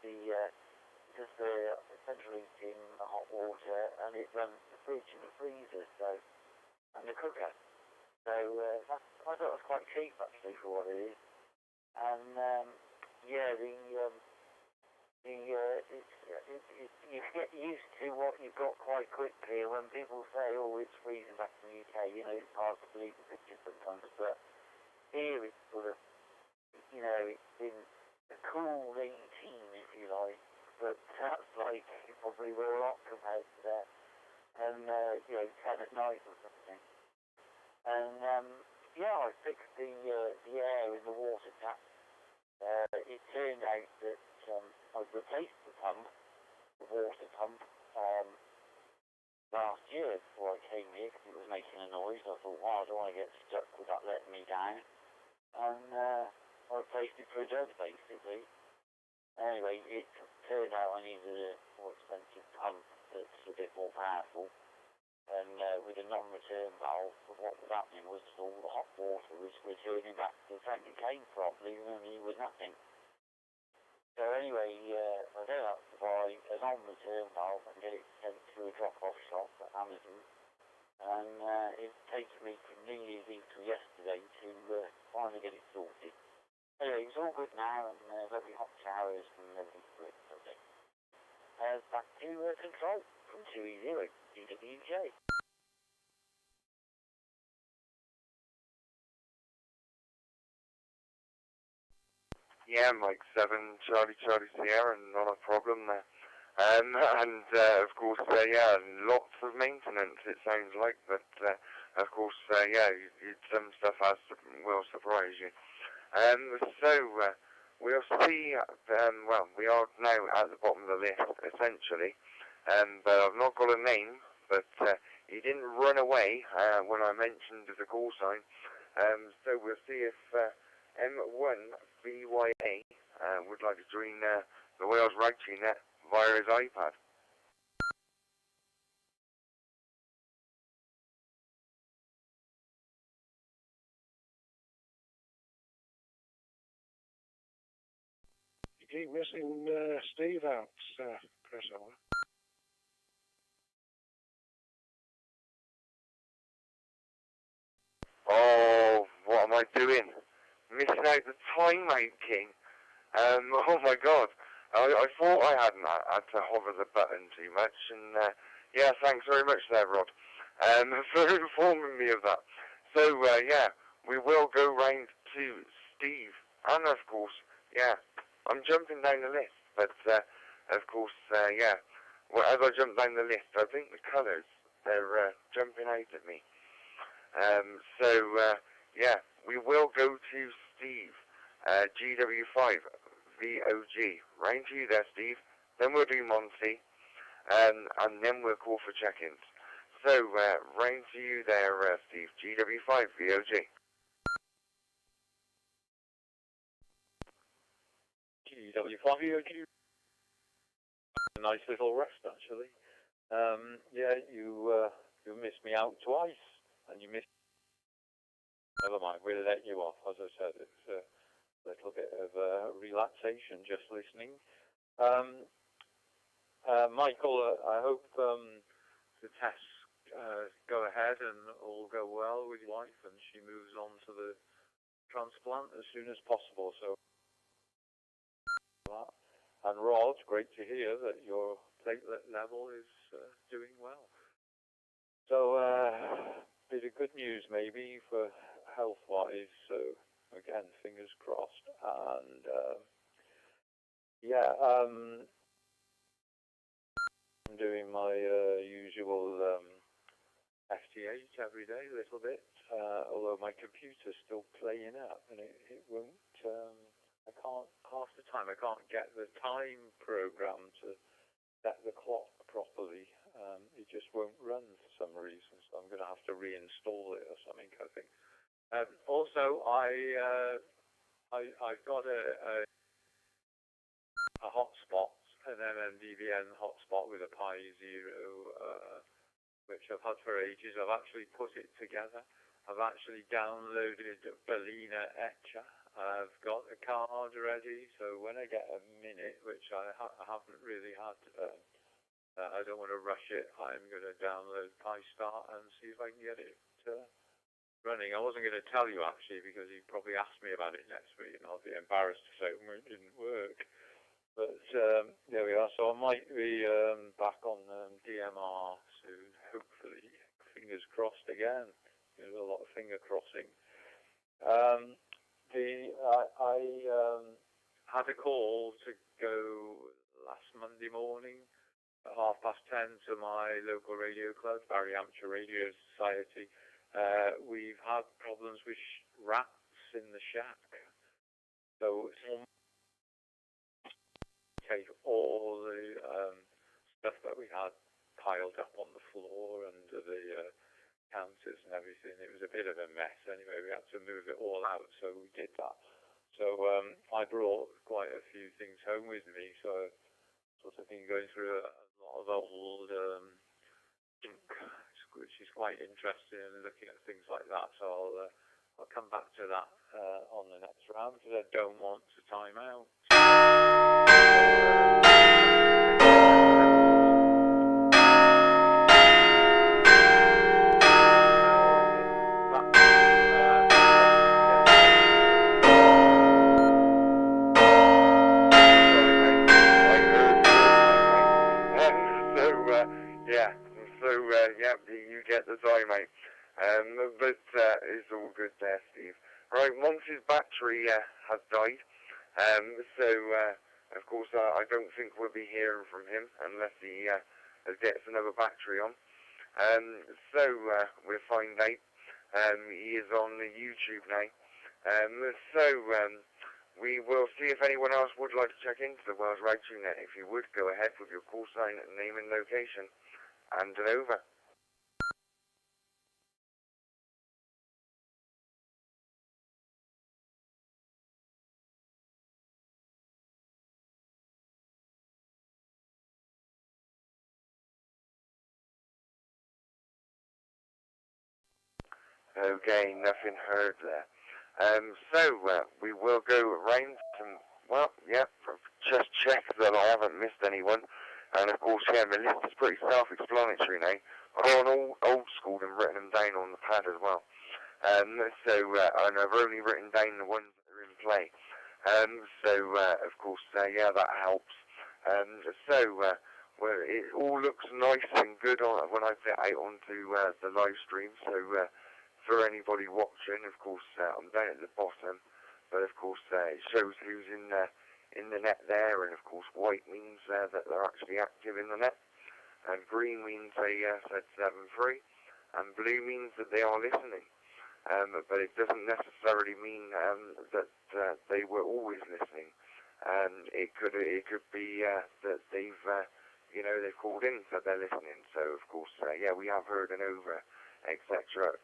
Speaker 4: the central heating, the hot water, and it runs the fridge and the freezer, and the cooker. So I thought it was quite cheap actually for what it is. And you get used to what you've got quite quickly. When people say, "Oh, it's freezing back in the UK," you know, it's hard to believe the picture sometimes. But here it's sort of, you know, it's been a cool 18, if you like. But that's like probably a lot compared to that, and 10 at night or something. And I fixed the air in the water tap. It turned out that I'd replaced the water pump, last year before I came here because it was making a noise. I thought, wow, I don't want to get stuck with that letting me down. And I replaced it for a dud, basically. Anyway, it turned out I needed a more expensive pump that's a bit more powerful. And with a non-return valve, what was happening was all the hot water was returning back to the tank it came from, leaving me with nothing. So anyway, I then had to buy a non-return valve and get it sent to a drop-off shop at Amazon. And it's taken me from New Year's Eve to yesterday to finally get it sorted. Anyway, it's all good now, and lovely hot showers and everything's great. Back to control from 20 DWJ.
Speaker 2: Yeah, Mike 7, Charlie Sierra, not a problem there. Of course, lots of maintenance it sounds like, but of course, some stuff will surprise you. We'll see, we are now at the bottom of the list, essentially, but I've not got a name, but he didn't run away when I mentioned the call sign, so we'll see if M1BYA would like to join the Wales Ragchew Net via his iPad.
Speaker 5: You keep missing Steve out, Chris, over.
Speaker 2: Oh, what am I doing? Missing out the time out, King. Oh my God. I thought I hadn't had to hover the button too much, and thanks very much there, Rod, for informing me of that. So, we will go round to Steve, and of course, I'm jumping down the list, but of course, well, as I jump down the list, I think the colours, they're jumping out at me. We will go to Steve, GW5 WD.R.G. Round to you there, Steve. Then we'll do Monty, and then we'll call for check-ins. So, round to you there, Steve. GW5VOG.
Speaker 6: GW5VOG. A nice little rest, actually. Yeah, you missed me out twice, and you missed. Never mind, we'll let you off. As I said, it's a little bit of relaxation just listening. Michael, I hope the tests go ahead and all go well with your wife, and she moves on to the transplant as soon as possible. So, and Rod, great to hear that your platelet level is doing well. So, bit of good news maybe for health-wise. So again, fingers crossed. And yeah, I'm doing my usual FT8 every day, a little bit. Although my computer's still playing up, and it won't. I can't, half the time I can't get the time program to set the clock properly. It just won't run for some reason, so I'm going to have to reinstall it or something, I think. Also, I've got a hotspot, an MMDVN hotspot with a Pi 0, which I've had for ages. I've actually put it together. I've actually downloaded Berliner Etcher. I've got the card ready, so when I get a minute, which I haven't really had, I don't want to rush it, I'm going to download PyStar and see if I can get it running. I wasn't going to tell you, actually, because you'd probably ask me about it next week, and I'll be embarrassed to say it didn't work. But there we are, so I might be back on DMR soon, hopefully. Fingers crossed again. There's a lot of finger crossing. I had a call to go last Monday morning at 10:30 to my local radio club, Barry Amateur Radio Society. We've had problems with rats in the shack. So take all the stuff that we had piled up on the floor under the counters and everything. It was a bit of a mess anyway. We had to move it all out, so we did that. So I brought quite a few things home with me, so I've sort of been going through a lot of old junk, which is quite interesting, and looking at things like that. So I'll come back to that on the next round, because I don't want to time out.
Speaker 2: You get the time, mate. But it's all good there, Steve. Right, Monty's battery has died. So, of course, I don't think we'll be hearing from him unless he gets another battery on. So, we'll find out. He is on the YouTube now. We will see if anyone else would like to check into the Wales Ragchew Net. If you would, go ahead with your call sign, name and location, and over. Okay, nothing heard there. We will go around and, well, yeah, just check that I haven't missed anyone. And of course, yeah, my list is pretty self-explanatory now. I've gone old school and written them down on the pad as well. And I've only written down the ones that are in play. Of course, yeah, that helps. Well, it all looks nice and good when I get out onto the live stream. So, for anybody watching, of course, I'm down at the bottom, but of course, it shows who's in the net there, and of course, white means that they're actually active in the net, and green means they said 7-3, and blue means that they are listening. But it doesn't necessarily mean that they were always listening. It could be that they've they've called in, so they're listening. So of course, yeah, we have heard an over, etc.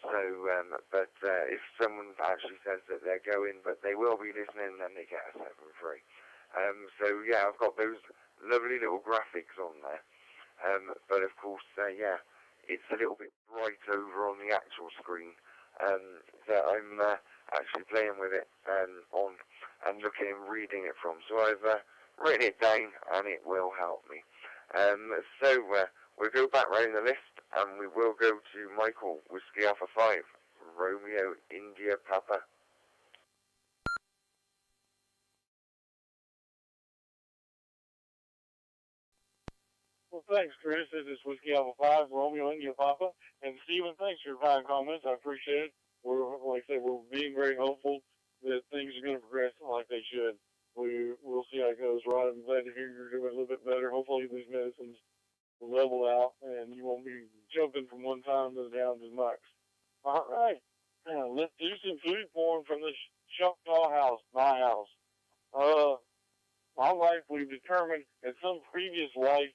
Speaker 2: So, but if someone actually says that they're going, but they will be listening, then they get a 7 free. So yeah, I've got those lovely little graphics on there. But of course, yeah, it's a little bit bright over on the actual screen that I'm actually playing with it on and looking and reading it from. So I've written it down, and it will help me. So we'll go back round the list, and we will go to Michael, Whiskey Alpha 5, Romeo, India, Papa.
Speaker 3: Well, thanks, Chris. This is Whiskey Alpha 5, Romeo, India, Papa. And Stephen, thanks for your kind comments. I appreciate it. Like I said, we're being very hopeful that things are going to progress like they should. We'll see how it goes, Rod. I'm glad to hear you're doing a little bit better. Hopefully these medicines will level out, and you won't be jumping from one time to the down to the max. All right. Now, let's do some food porn from the Choctaw house, my house. My wife, we've determined at some previous life,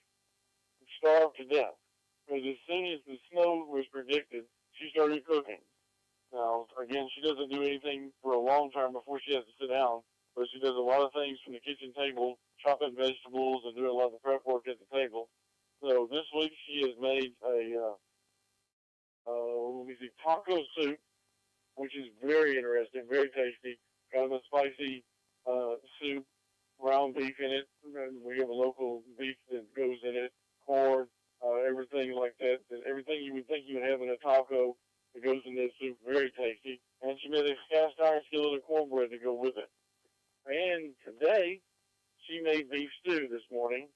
Speaker 3: starved to death. Because as soon as the snow was predicted, she started cooking. Now, again, she doesn't do anything for a long time before she has to sit down, but she does a lot of things from the kitchen table, chopping vegetables and doing a lot of the prep work at the table. So this week she has made a taco soup, which is very interesting, very tasty. Kind of a spicy soup, ground beef in it. And we have a local beef that goes in it, corn, everything like that. Everything you would think you would have in a taco, it goes in this soup. Very tasty. And she made a cast iron skillet of cornbread to go with it. And today she made beef stew this morning.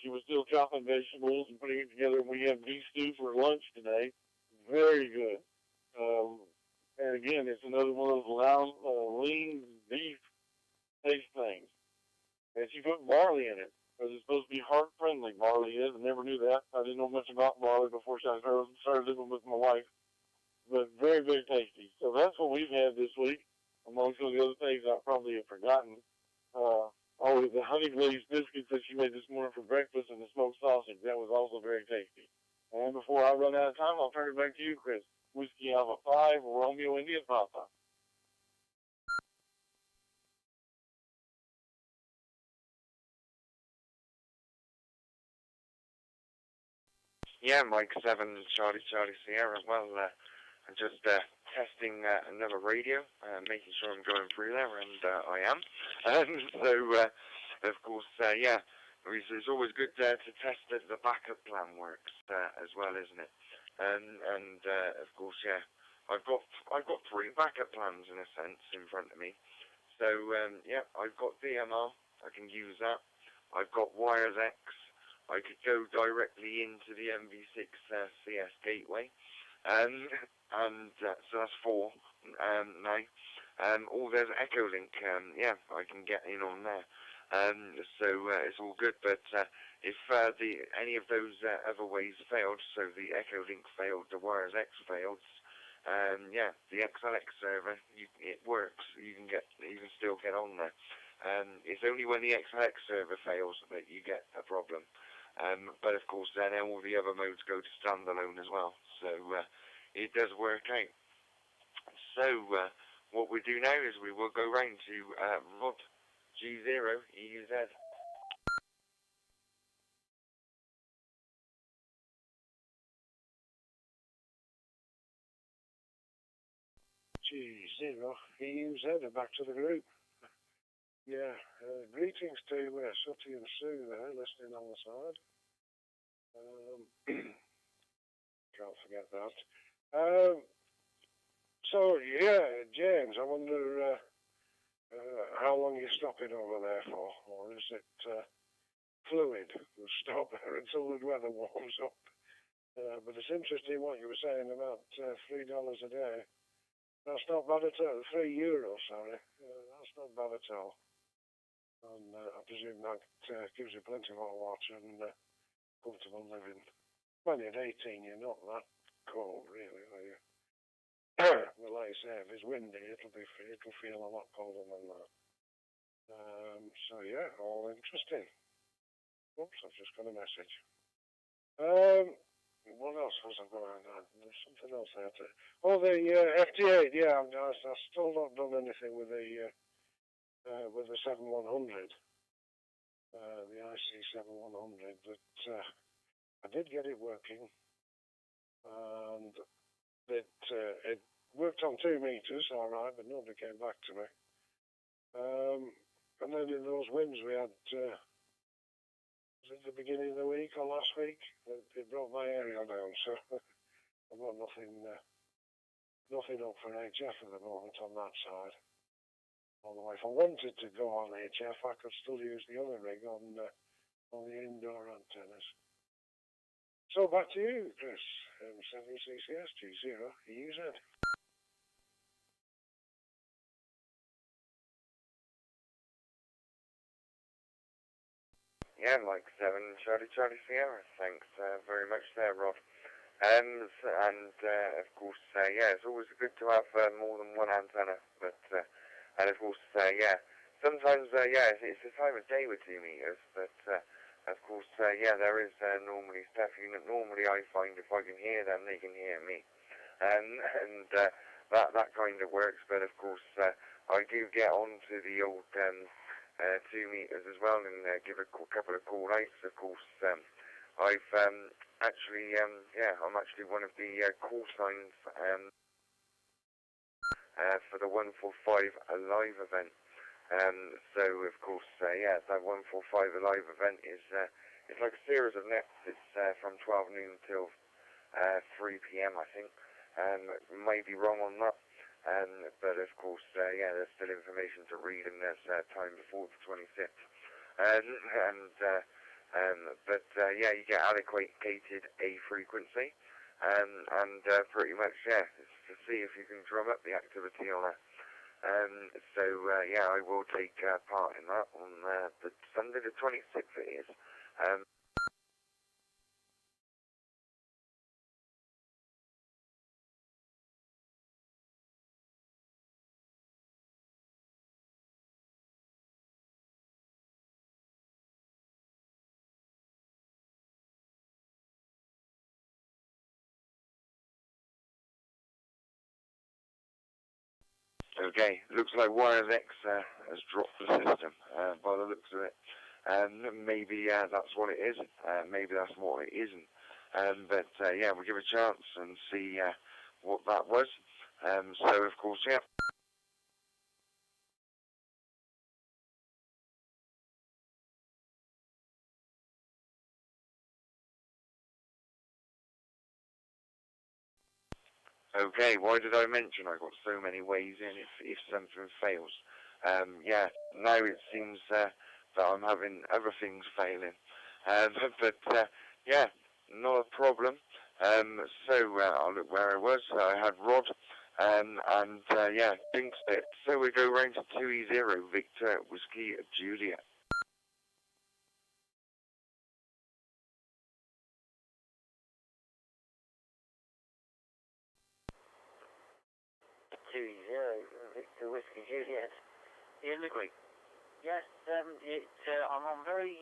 Speaker 3: She was still chopping vegetables and putting it together. We have beef stew for lunch today. Very good. And again, it's another one of those lean beef taste things. And she put barley in it because it's supposed to be heart friendly. Barley is. I never knew that. I didn't know much about barley before I started living with my wife. But very, very tasty. So that's what we've had this week, amongst all the other things I probably have forgotten. The honey glazed biscuits that she made this morning for breakfast and the smoked sausage. That was also very tasty. And before I run out of time, I'll turn it back to you, Chris. Whiskey Alpha 5, Romeo, India, Papa.
Speaker 2: Yeah, Mike 7, Charlie Sierra. Well, I'm just testing another radio, making sure I'm going through there, and I am. So, of course, yeah, it's always good to test that the backup plan works as well, isn't it? And of course, yeah, I've got 3 backup plans in a sense in front of me. So, yeah, I've got DMR. I can use that. I've got WiresX. I could go directly into the MB6CCS gateway. So that's 4 now. There's Echolink. Yeah, I can get in on there. So it's all good. But if any of those other ways failed, so the Echolink failed, the WiresX failed, yeah, the XLX server, it works. You can still get on there. It's only when the XLX server fails that you get a problem. But of course, then all the other modes go to standalone as well. So it does work out. So what we do now is we will go round to Rod G0 EUZ.
Speaker 5: G0 EUZ, back to the group. Yeah, greetings to Sooty and Sue there, listening on the side. Can't forget that. So, yeah, James, I wonder how long you're stopping over there for, or is it fluid? We'll stop there until the weather warms up. But it's interesting what you were saying about $3 a day. That's not bad at all. €3, sorry. That's not bad at all. And I presume that gives you plenty of hot water and comfortable living. When you're 18, you're not that cold, really, are you? Well, like I say, if it's windy, it'll feel a lot colder than that. So yeah, all interesting. Oops, I've just got a message. What else was I going on? There's something else I had to... Oh, the FT8, yeah, I've still not done anything with the 7100. The IC7100, but I did get it working, and it worked on 2 meters, all right, but nobody came back to me. And then in those winds we had, was it the beginning of the week or last week? It brought my area down, so I've got nothing up for HF at the moment on that side. Although if I wanted to go on HF, I could still use the other rig on the indoor antennas. So back to you, Chris. M7CCS G0EZ.
Speaker 2: Yeah, Mike 7, Charlie Sierra. Thanks very much there, Rod. And of course, yeah, it's always good to have more than one antenna. But and of course, yeah, sometimes, yeah, it's the time of day with 2 meters. But of course, yeah, there is normally stuff. Normally, I find if I can hear them, they can hear me, and that kind of works. But of course, I do get onto the old 2 meters as well, and give a couple of call outs. Of course, I've actually, yeah, I'm actually one of the call signs for the 145 Alive event. So of course, yeah, that 145 Alive event is it's like a series of nets. It's from 12 noon till 3 p.m. I think. May be wrong on that. But of course, yeah, there's still information to read, and there's time before the 26th. But yeah, you get allocated a frequency, and pretty much, yeah, it's to see if you can drum up the activity on it. So yeah, I will take part in that on the Sunday the 26th it is. Okay, looks like YSF has dropped the system by the looks of it. Maybe that's what it is. Maybe that's what it isn't. But yeah, we'll give a chance and see what that was. So of course, yeah. Okay, why did I mention I got so many ways in if something fails? Yeah, now it seems that I'm having other things failing. But yeah, not a problem. So I'll look where I was. I had Rod, and yeah, jinxed it. So we go round to 2E0, Victor, Whiskey, Juliet.
Speaker 4: Victor Whiskey Juliet. In the Greek. Yes, I'm on very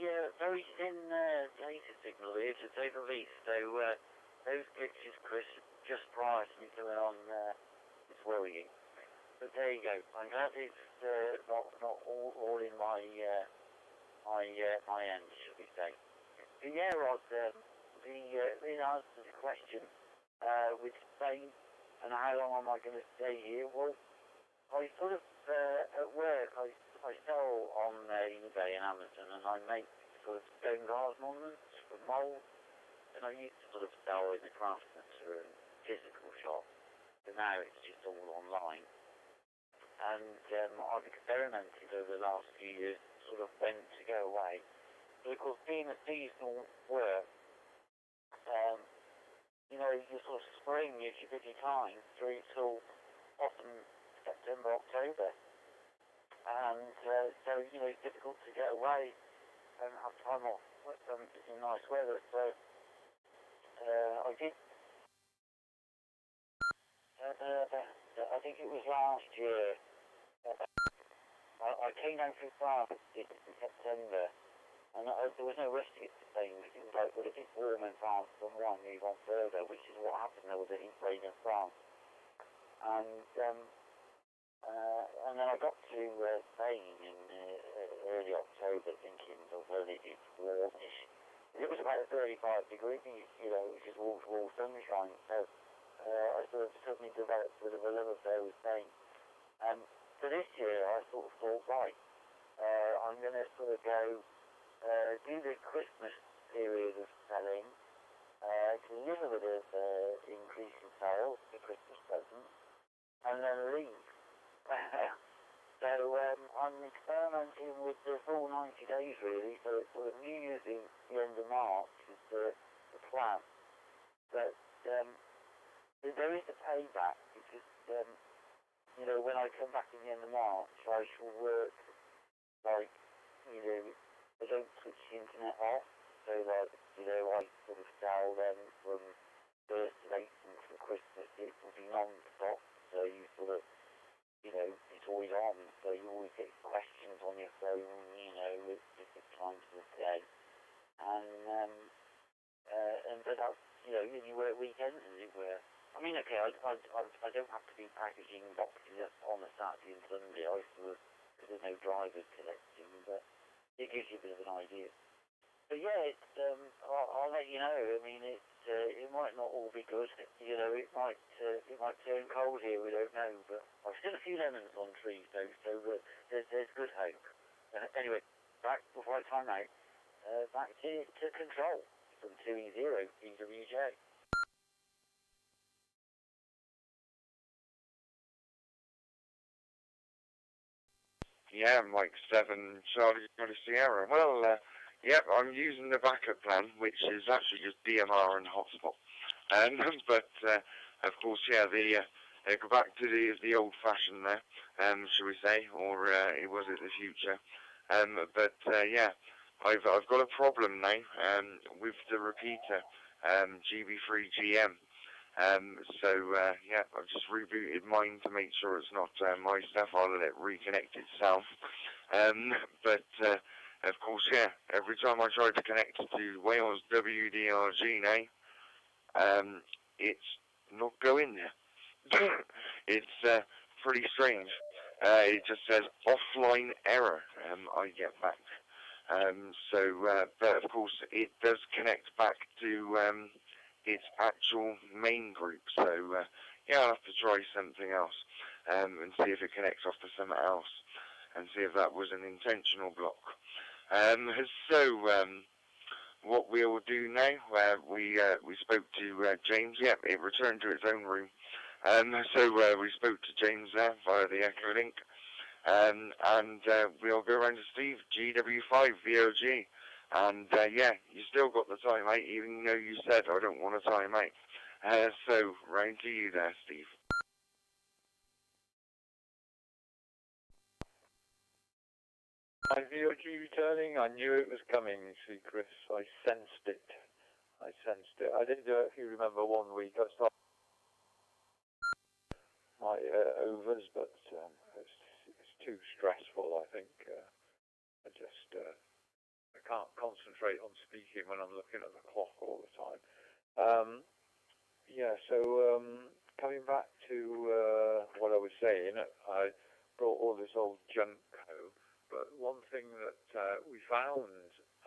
Speaker 4: thin data signal here, to say the least. So those glitches, Chris, just prior to me going on, it's worrying. But there you go. I'm glad it's not all in my my end, should we say? But yeah, Rod, the answer to the question with Spain and how long am I going to stay here? Well, I sort of at work I sell on eBay and Amazon, and I make sort of stone glass ornaments for mould, and I used to sort of sell in the craftsmanship and physical shop, but now it's just all online. And I've experimented over the last few years, sort of when to go away. But of course, being a seasonal work, you know, your sort of spring is your busy time through till often September, October. And so, you know, it's difficult to get away and have time off in nice weather. So I did, I think it was last year, I came down through France in September, and there was no rest to get to Spain. It was like, well, if it's warm in France, then why move on further, which is what happened there with the heat wave in France. And then I got to Spain in early October, thinking, well, it's warmish. It was about 35 degrees, you know, which is wall-to-wall sunshine. So I sort of suddenly developed a bit of a love affair with Spain. So this year I sort of thought, right, I'm going to sort of go do the Christmas period of selling, deliver a bit of increase in sales, the Christmas presents, and then leave. So I'm experimenting with the full 90 days really, so it's sort of New Year's Eve, the end of March is the plan. But there is a payback because, you know, when I come back in the end of March, I shall work like, you know, I don't switch the internet off, so like, you know, I sort of sell them from 1st of April to Christmas, it will be non-stop, so you sort of, you know, it's always on, so you always get questions on your phone, you know, at different times of the day. And but that's, you know, you work weekends as it were. I mean, okay, I don't have to be packaging boxes on a Saturday and Sunday, I sort of, because there's no drivers collecting, but it gives you a bit of an idea. But yeah, it's, I'll let you know. I mean, it might not all be good. You know, it might turn cold here. We don't know. But I've seen a few lemons on trees though, so there's good hope. Anyway, back before I time out. Back to control from 2E0 DWJ.
Speaker 2: Yeah, Mike 7, Charlie Sierra. Well, yep, I'm using the backup plan, which is actually just DMR and hotspot. But of course, yeah, they go back to the old-fashioned there, shall we say, or was it the future? But yeah, I've got a problem now with the repeater, GB3GM. So yeah, I've just rebooted mine to make sure it's not my stuff. I'll let it reconnect itself. But of course, yeah, every time I try to connect to WALES-WDRG now, it's not going there. It's pretty strange. It just says offline error. I get back. But of course, it does connect back to its actual main group. So yeah, I'll have to try something else and see if it connects off to something else and see if that was an intentional block. So what we'll do now, we spoke to James. Yep, it returned to its own room. So we spoke to James there via the Echolink. And we'll go around to Steve, GW5VOG. And yeah, you still got the time out, even though you said I don't want a time out. So, round to you there, Steve.
Speaker 6: My VOG returning, I knew it was coming, see Chris, I sensed it. I did, if you remember, 1 week I started my overs, but it's too stressful, I think. I can't concentrate on speaking when I'm looking at the clock all the time. Yeah, so coming back to what I was saying, I brought all this old junk home, but one thing that we found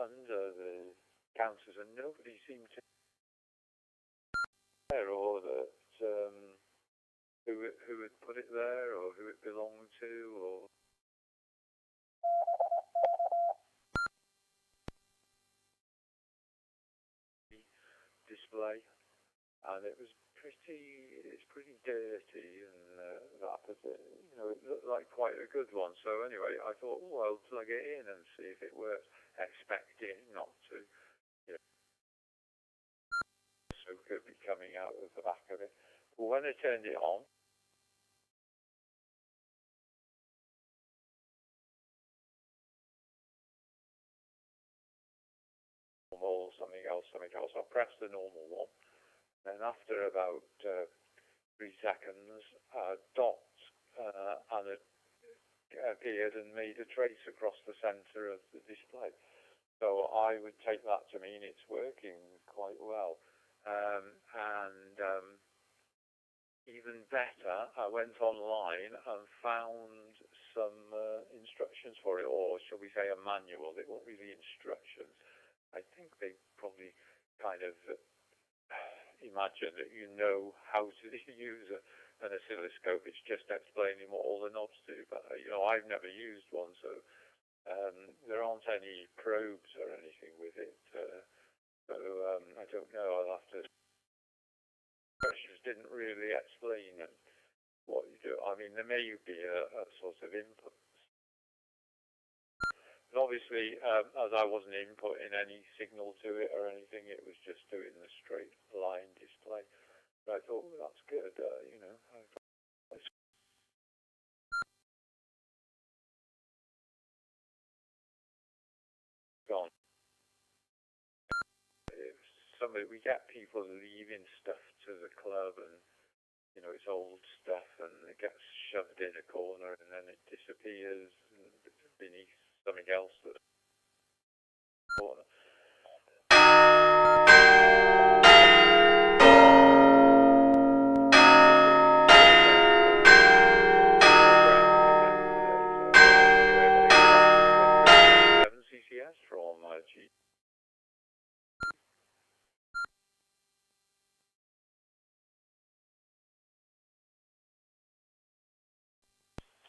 Speaker 6: under the counters, and nobody seemed to care, or that who had put it there, or who it belonged to, or display, and it's pretty dirty, and that, but you know, it looked like quite a good one. So anyway, I thought, oh, I'll plug it in and see if it works, expecting not to, you know, so could be coming out of the back of it. But when I turned it on, or something else. I pressed the normal one. Then after about 3 seconds, a dot and a appeared and made a trace across the centre of the display. So I would take that to mean it's working quite well. Even better, I went online and found some instructions for it, or shall we say a manual. They weren't really instructions. I think they probably kind of imagine that you know how to use an oscilloscope. It's just explaining what all the knobs do. But, I've never used one, so there aren't any probes or anything with it. I don't know. I'll have to... Instructions didn't really explain what you do. I mean, there may be a sort of input. But obviously, as I wasn't inputting any signal to it or anything, it was just doing the straight line display. But I thought, well, that's good, Gone. We get people leaving stuff to the club, and it's old stuff, and it gets shoved in a corner, and then it disappears beneath something else that's corner. CCS from G.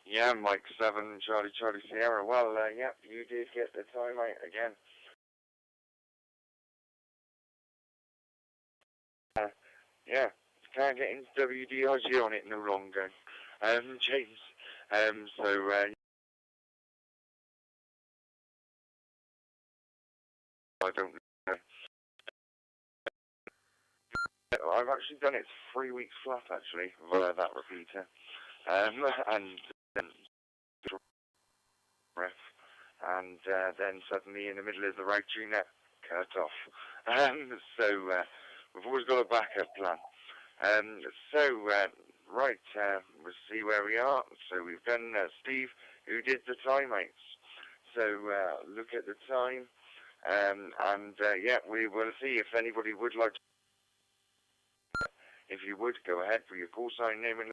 Speaker 2: Yeah, Mike 7, Charlie Sierra. Well, yep, you did get the time out again. Yeah, can't get into W.D.R.G on it no longer. James. I don't know. I've actually done it 3 weeks flat, actually, via that repeater. And then suddenly in the middle of the Ragchew Net cut off. We've always got a backup plan. Right, we'll see where we are. So we've done Steve, who did the time outs. So look at the time, yeah, we will see if anybody would like to. If you would, go ahead for your call sign, name and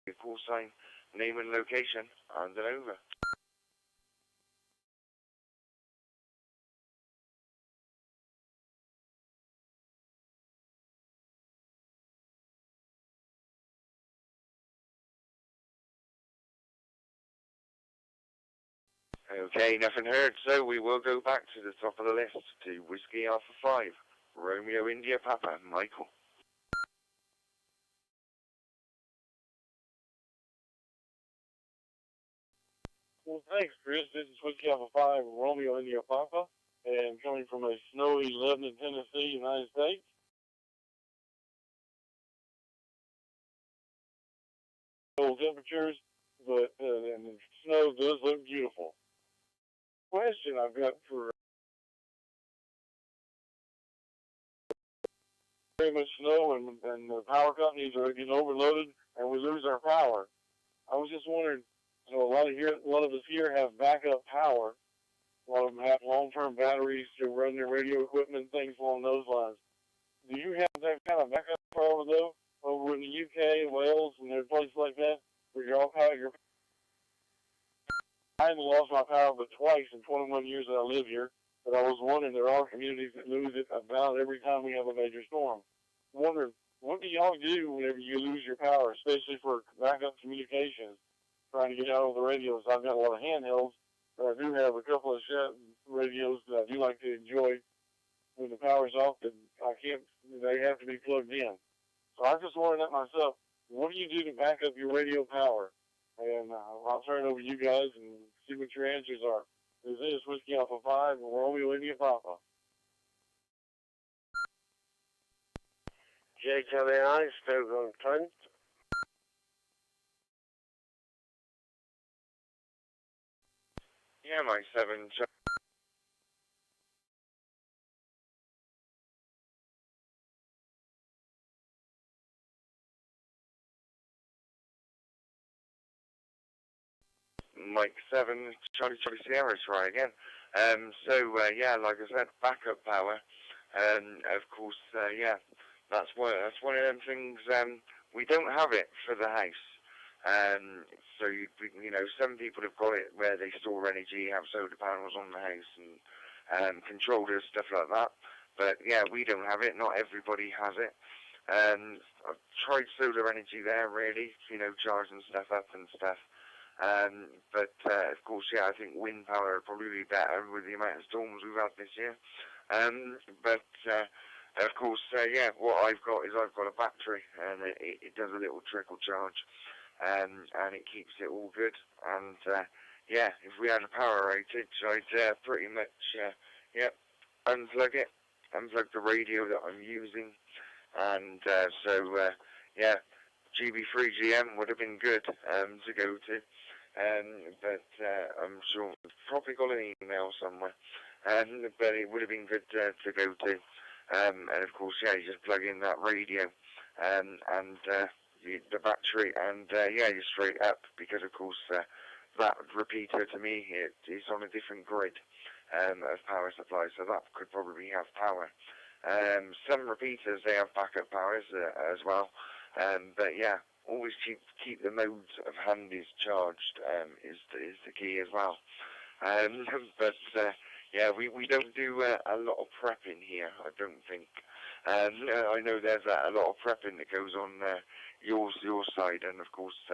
Speaker 2: your call sign, name and location, and then over. Okay, nothing heard, so we will go back to the top of the list, to Whiskey Alpha 5, Romeo India Papa, Michael.
Speaker 3: Well, thanks, Chris. This is Whiskey Alpha 5, Romeo India Papa, and coming from a snowy Lebanon, Tennessee, United States. Cold temperatures, but and the snow does look beautiful. Question I've got for very much snow, and the power companies are getting overloaded, and we lose our power. I was just wondering, you know, a lot of us here have backup power. A lot of them have long-term batteries to run their radio equipment, things along those lines. Do you have that kind of backup power though, over in the UK and Wales and there's places like that where you're all power? I haven't lost my power but twice in 21 years that I live here, but I was wondering, there are communities that lose it about every time we have a major storm. I'm wondering, what do y'all do whenever you lose your power, especially for backup communications, trying to get out on the radios? I've got a lot of handhelds, but I do have a couple of radios that I do like to enjoy when the power's off, and they have to be plugged in. So I just wondering that myself, what do you do to back up your radio power? And I'll turn it over to you guys and see what your answers are. This is Whiskey Alpha 5, Romeo India Papa.
Speaker 5: JWI, Stoke-on-Trent.
Speaker 2: Yeah, Mike 7, Mike 7, Charlie Sierra, try again. Yeah, like I said, backup power. Of course, yeah, that's one of them things, we don't have it for the house. So, you know, some people have got it where they store energy, have solar panels on the house and controllers, stuff like that. But, yeah, we don't have it. Not everybody has it. I've tried solar energy there, really, you know, charging stuff up and stuff. Of course, yeah, I think wind power would probably be better with the amount of storms we've had this year. Of course, yeah, what I've got is I've got a battery, and it does a little trickle charge, and it keeps it all good. And yeah, if we had a power outage, I'd pretty much, yeah, unplug it, unplug the radio that I'm using, and yeah, GB3GM would have been good to go to. I'm sure we've probably got an email somewhere, but it would have been good to go to. And of course, yeah, you just plug in that radio and the battery, and yeah, you're straight up, because of course that repeater to me is on a different grid of power supply, so that could probably have power. Some repeaters, they have backup powers as well, but yeah, always keep the modes of handies charged is the key as well. Yeah, we don't do a lot of prepping here, I don't think. I know there's a lot of prepping that goes on your side, and of course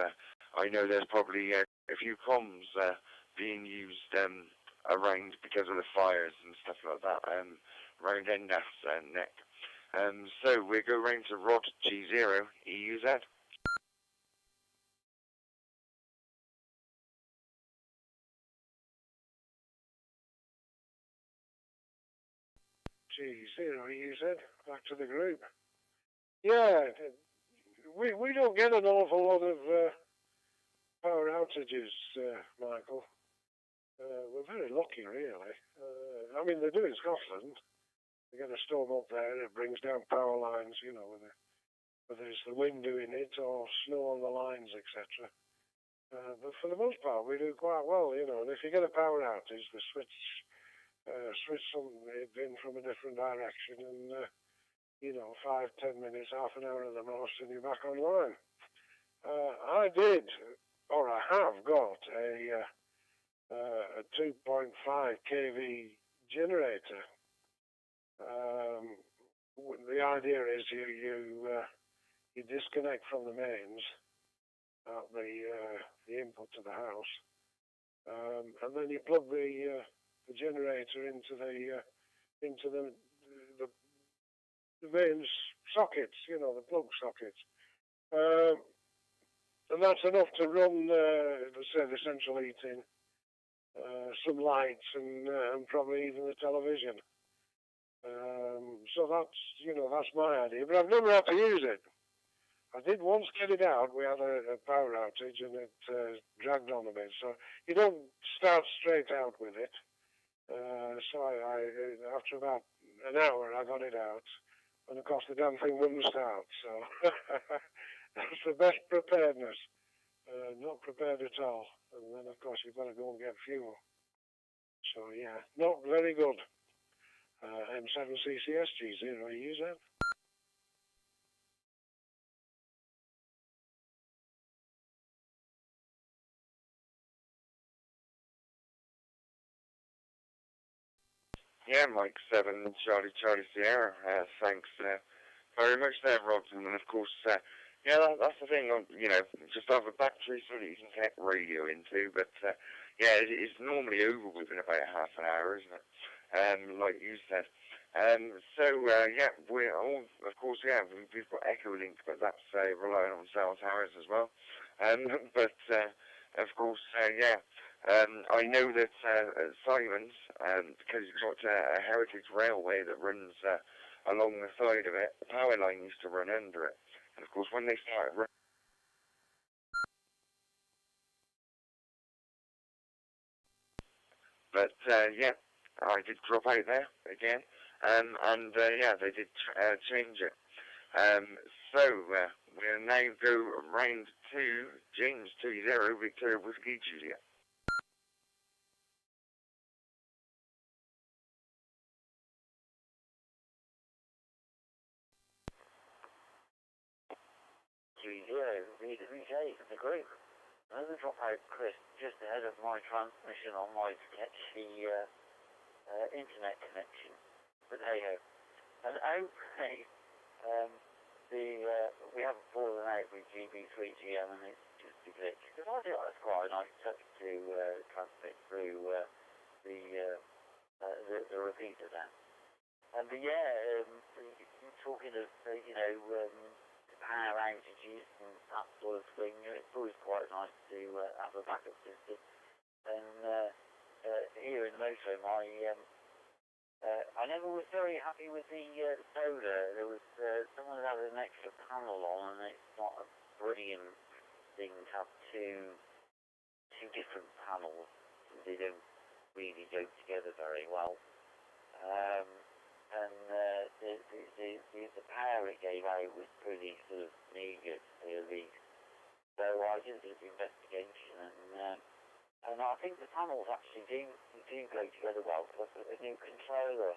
Speaker 2: I know there's probably a few comms being used around because of the fires and stuff like that around NDAS and neck. So we go round to Rod G0 EUZ.
Speaker 5: G0, you said, back to the group. Yeah, we don't get an awful lot of power outages, Michael. We're very lucky, really. I mean, they do in Scotland. They get a storm up there, it brings down power lines, you know, whether it's the wind doing it or snow on the lines, etc. But for the most part, we do quite well, you know. And if you get a power outage, the switch it in from a different direction, and you know, 5-10 minutes, half an hour at the most, and you're back online. I have got a 2.5 kV generator. The idea is you disconnect from the mains at the input to the house, and then you plug the generator into the main sockets, you know, the plug sockets. And that's enough to run, say, the central heating, some lights, and probably even the television. So that's, you know, that's my idea. But I've never had to use it. I did once get it out. We had a power outage and it dragged on a bit. So you don't start straight out with it. So I after about an hour, I got it out. And of course, the damn thing wouldn't start. So that's the best preparedness. Not prepared at all. And then, of course, you've got to go and get fuel. So, yeah, not very good. M7CCS G0, you use that?
Speaker 2: Yeah, Mike 7, Charlie Sierra. Thanks very much there, Rob. And of course, yeah, that's the thing. You know, just have a battery so that you can connect radio into. But yeah, it's normally over within about half an hour, isn't it? Like you said. So yeah, we're all, of course, yeah, we've got Echolink, but that's relying on cell towers as well. But of course, yeah. I know that Simon's, because it's got a heritage railway that runs along the side of it, the power line used to run under it. And of course, when they started but yeah, I did drop out there again, and yeah, they did change it. So we'll now go round to James 20 Victoria Whiskey Juliet.
Speaker 4: WD.R.G from the group. I'm going to drop out, Chris, just ahead of my transmission on my CHESHIRE internet connection. But hey ho. And okay, we haven't fallen out with GB3GM and it's just a glitch. Because I think that's quite a nice touch to transmit through the repeater then. And yeah, talking of, you know, power outages and that sort of thing, it's always quite nice to have a backup system. And here in the motorhome, I never was very happy with the solar. There was someone had an extra panel on, and it's not a brilliant thing to have two different panels. They don't really go together very well. And the power it gave out was pretty sort of meagre, to say the least. So I did a bit of investigation, and I think the panels actually do go together well, because I put a new controller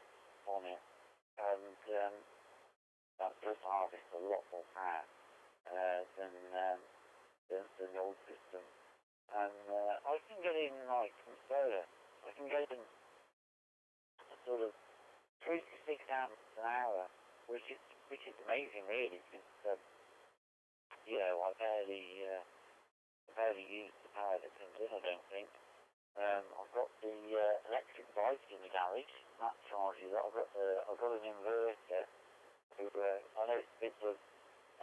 Speaker 4: on it, and that does harvest a lot more power than the old system. And I can get in like from solar. I can get in sort of 3 to 6 amps an hour, which is amazing, really. Because you know, I barely use the power that comes in. I don't think. I've got the electric bike in the garage. That charges it. I've got an inverter. Who, I know it's a bit sort of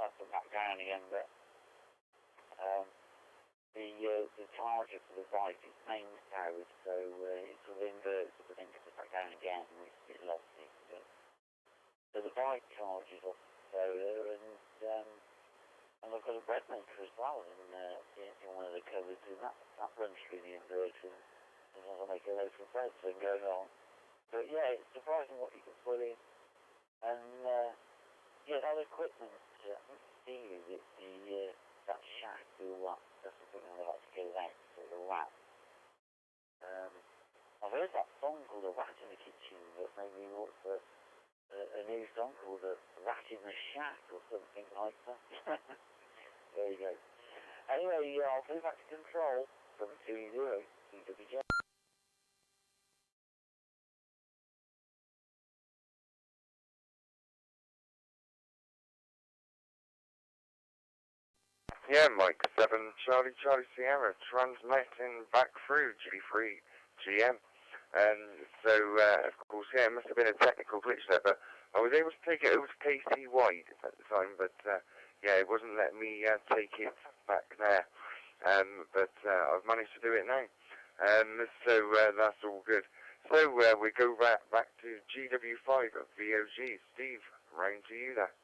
Speaker 4: up and back down again, but the charger for the bike is mains powered, so it sort of inverts but then comes back down again, and it's a bit lofty. So the bike charges off the solar, and I've got a bread maker as well in one of the cupboards, and that runs through the inverter, and I'll make a loaf of bread, so I'm going on. But yeah, it's surprising what you can put in, and yeah, that equipment, I think Steve, it's that shack or what, that's the thing I like to get out, sort of rat. I've heard that song called A Rat in the Kitchen, but maybe what's a new song called A Rat in the Shack or something like that. There you go. Anyway, I'll go back to control from 20 CWJ.
Speaker 2: Yeah, Mike 7, Charlie Sierra, transmitting back through G3 GM. So, of course, yeah, it must have been a technical glitch there, but I was able to take it over to KC wide at the time, but yeah, it wasn't letting me take it back there. But I've managed to do it now. So that's all good. So we go back to GW5 at VOG. Steve, round to you there.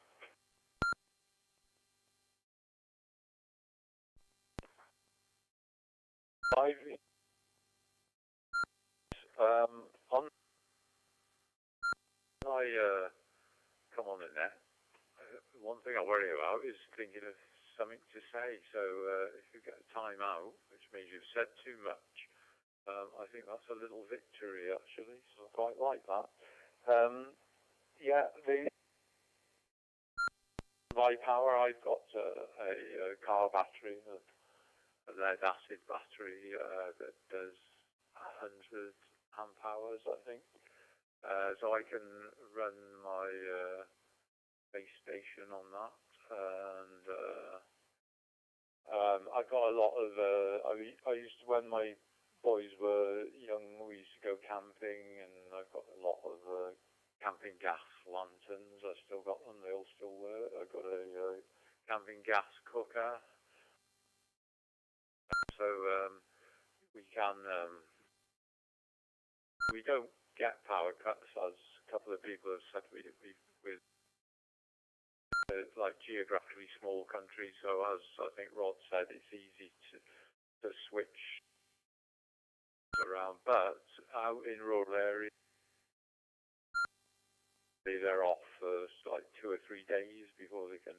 Speaker 6: On I come on in there. One thing I worry about is thinking of something to say. So if you get a time out, which means you've said too much, I think that's a little victory actually. So I quite like that. Yeah, my power. I've got a car battery, a lead acid battery that does 100 amp hours, I think. So I can run my base station on that, and I've got a lot of. I used to, when my boys were young, we used to go camping, and I've got a lot of camping gas lanterns. I've still got them; they all still work. I've got a camping gas cooker, so we can. We don't get power cuts, as a couple of people have said. With like geographically small countries, so as I think Rod said, it's easy to switch around. But out in rural areas, they're off for like 2 or 3 days before they can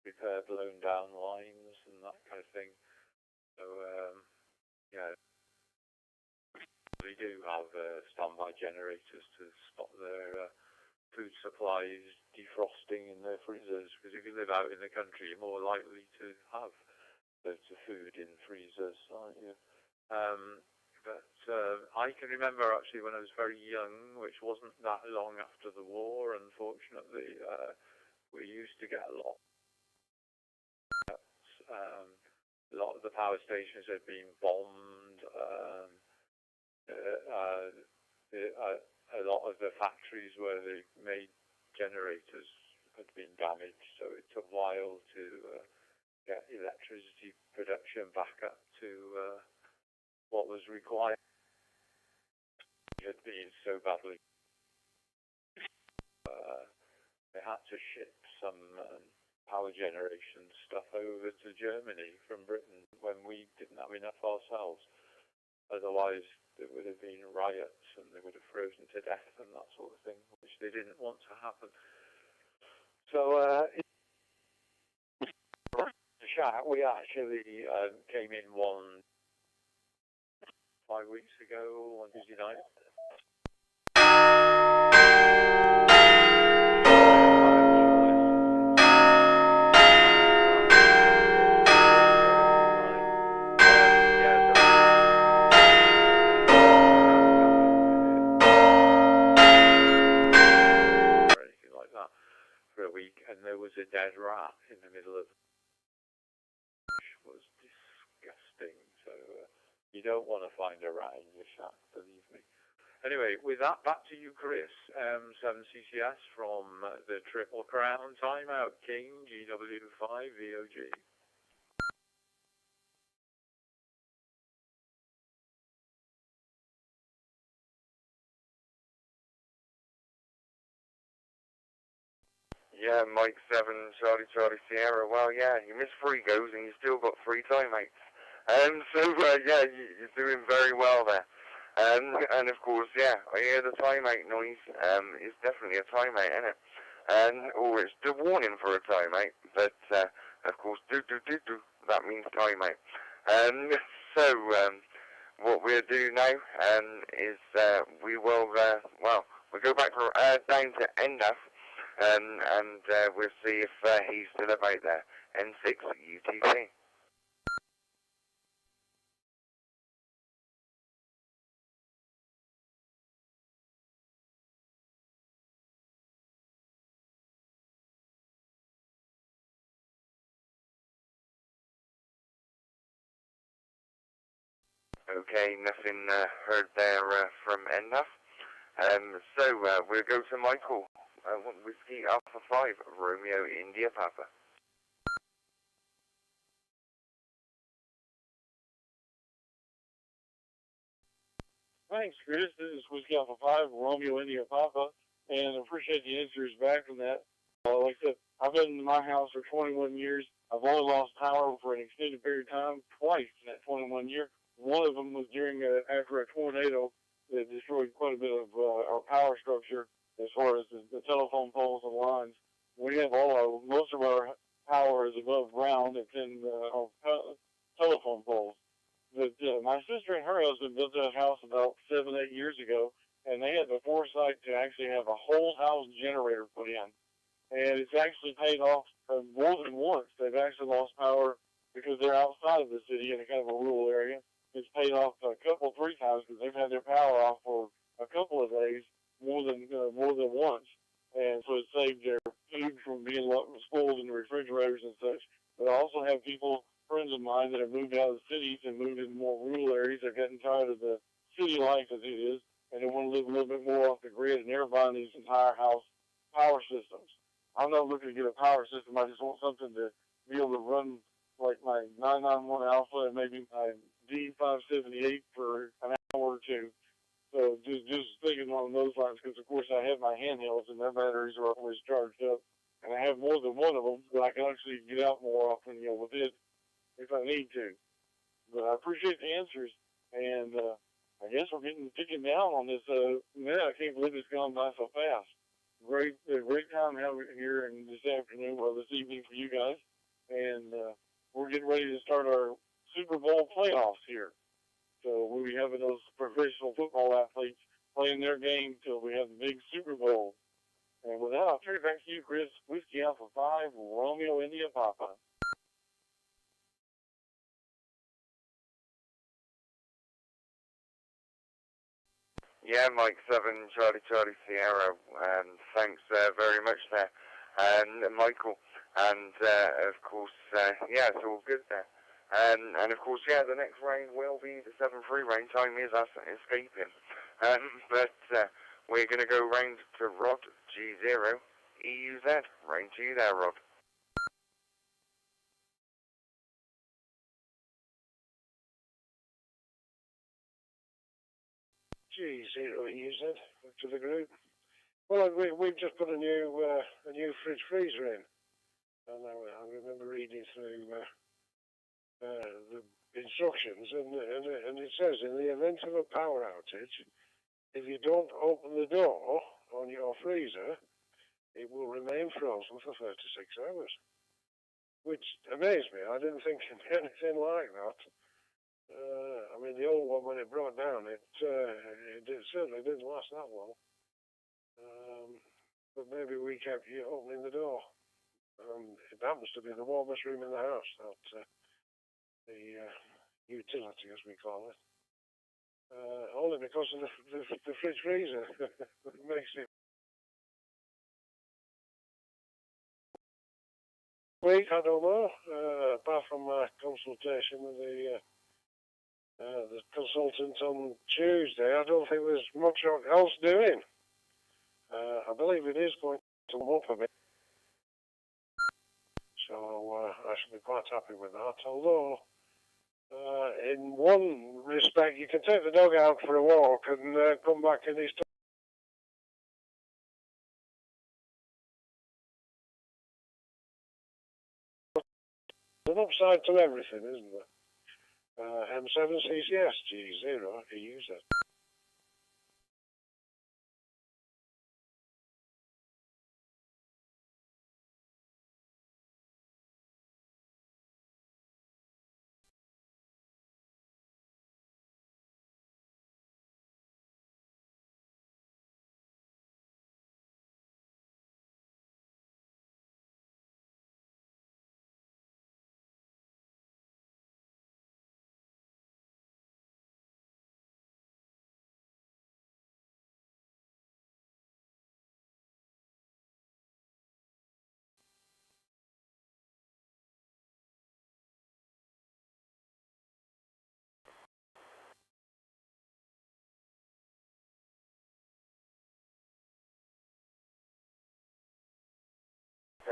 Speaker 6: repair blown down lines and that kind of thing. So yeah, they do have standby generators to stop their food supplies defrosting in their freezers, because if you live out in the country, you're more likely to have loads of food in freezers, aren't you? But I can remember actually when I was very young, which wasn't that long after the war, unfortunately, we used to get a lot. A lot of the power stations had been bombed. A lot of the factories where they made generators had been damaged, so it took a while to get electricity production back up to what was required. It had been so badly. They had to ship some power generation stuff over to Germany from Britain when we didn't have enough ourselves. Otherwise, there would have been riots and they would have frozen to death and that sort of thing, which they didn't want to happen. So, we actually came in 5 weeks ago on Tuesday night. There was a dead rat in the middle of, which was disgusting. So you don't want to find a rat in your shack, believe me. Anyway, with that, back to you, Chris M7CCS from the Triple Crown Timeout King GW5 VOG.
Speaker 2: Yeah, Mike 7, Charlie Sierra. Well, yeah, you missed 3 goes and you still got 3 timeouts. So, yeah, you're doing very well there. And of course, yeah, I hear the timeout noise. It's definitely a timeout, isn't it? Or it's the warning for a timeout. But, of course, that means timeout. So, what we'll do now is we will, we'll go back down to NDAF. And we'll see if he's still about there. N6 UTC. Okay, nothing heard there from NNAF. So we'll go to Michael. Whiskey Alpha 5, Romeo India Papa.
Speaker 3: Thanks, Chris. This is Whiskey Alpha 5, Romeo India Papa, and I appreciate the answers back from that. Like I said, I've been in my house for 21 years. I've only lost power for an extended period of time twice in that 21 year. One of them was during after a tornado that destroyed quite a bit of our power structure as far as the telephone poles and lines. We have most of our power is above ground. It's in our telephone poles. But my sister and her husband built that house about 7, 8 years ago, and they had the foresight to actually have a whole house generator put in. And it's actually paid off more than once. They've actually lost power because they're outside of the city in a kind of a rural area. It's paid off a couple, 3 times because they've had their power off for a couple of days more than once. And so it saved their food from being spoiled in the refrigerators and such. But I also have friends of mine that have moved out of the cities and moved into more rural areas. They're getting tired of the city life as it is, and they want to live a little bit more off the grid, and they're buying these entire house power systems. I'm not looking to get a power system. I just want something to be able to run like my 991 Alpha and maybe my D578 for an hour or two. So just thinking along those lines, because of course I have my handhelds and their batteries are always charged up, and I have more than one of them, but I can actually get out more often, with it if I need to. But I appreciate the answers, and I guess we're ticking down on this. I can't believe it's gone by so fast. Great time having it here and this afternoon, or this evening for you guys, and we're getting ready to start our Super Bowl playoffs here. So we'll be having those professional football athletes playing their game till we have the big Super Bowl. And with that, I'll turn it back to you, Chris. Whiskey Alpha 5, Romeo India Papa.
Speaker 2: Yeah, Mike 7, Charlie Sierra, thanks very much there, Michael, and of course, yeah, it's all good there, and of course, yeah, the next rain will be the 7-3 rain. Time is us escaping, but we're going to go round to Rod, G0, EUZ, rain to you there, Rod.
Speaker 5: G0 EUZ, back to the group. Well, we've just put a new fridge freezer in, and I remember reading through the instructions, and it says in the event of a power outage, if you don't open the door on your freezer, it will remain frozen for 36 hours. Which amazed me. I didn't think anything like that. I mean, the old one, when it broke down, it certainly didn't last that long. But maybe we kept opening the door. It happens to be the warmest room in the house, the utility, as we call it. Only because of the fridge freezer makes it. Week, I don't know. Apart from my consultation with the consultant on Tuesday, I don't think there's much else doing. I believe it is going to come up a bit, so I should be quite happy with that. Although, in one respect, you can take the dog out for a walk and come back and he's an upside to everything, isn't there? M7CCS G0, EUZ.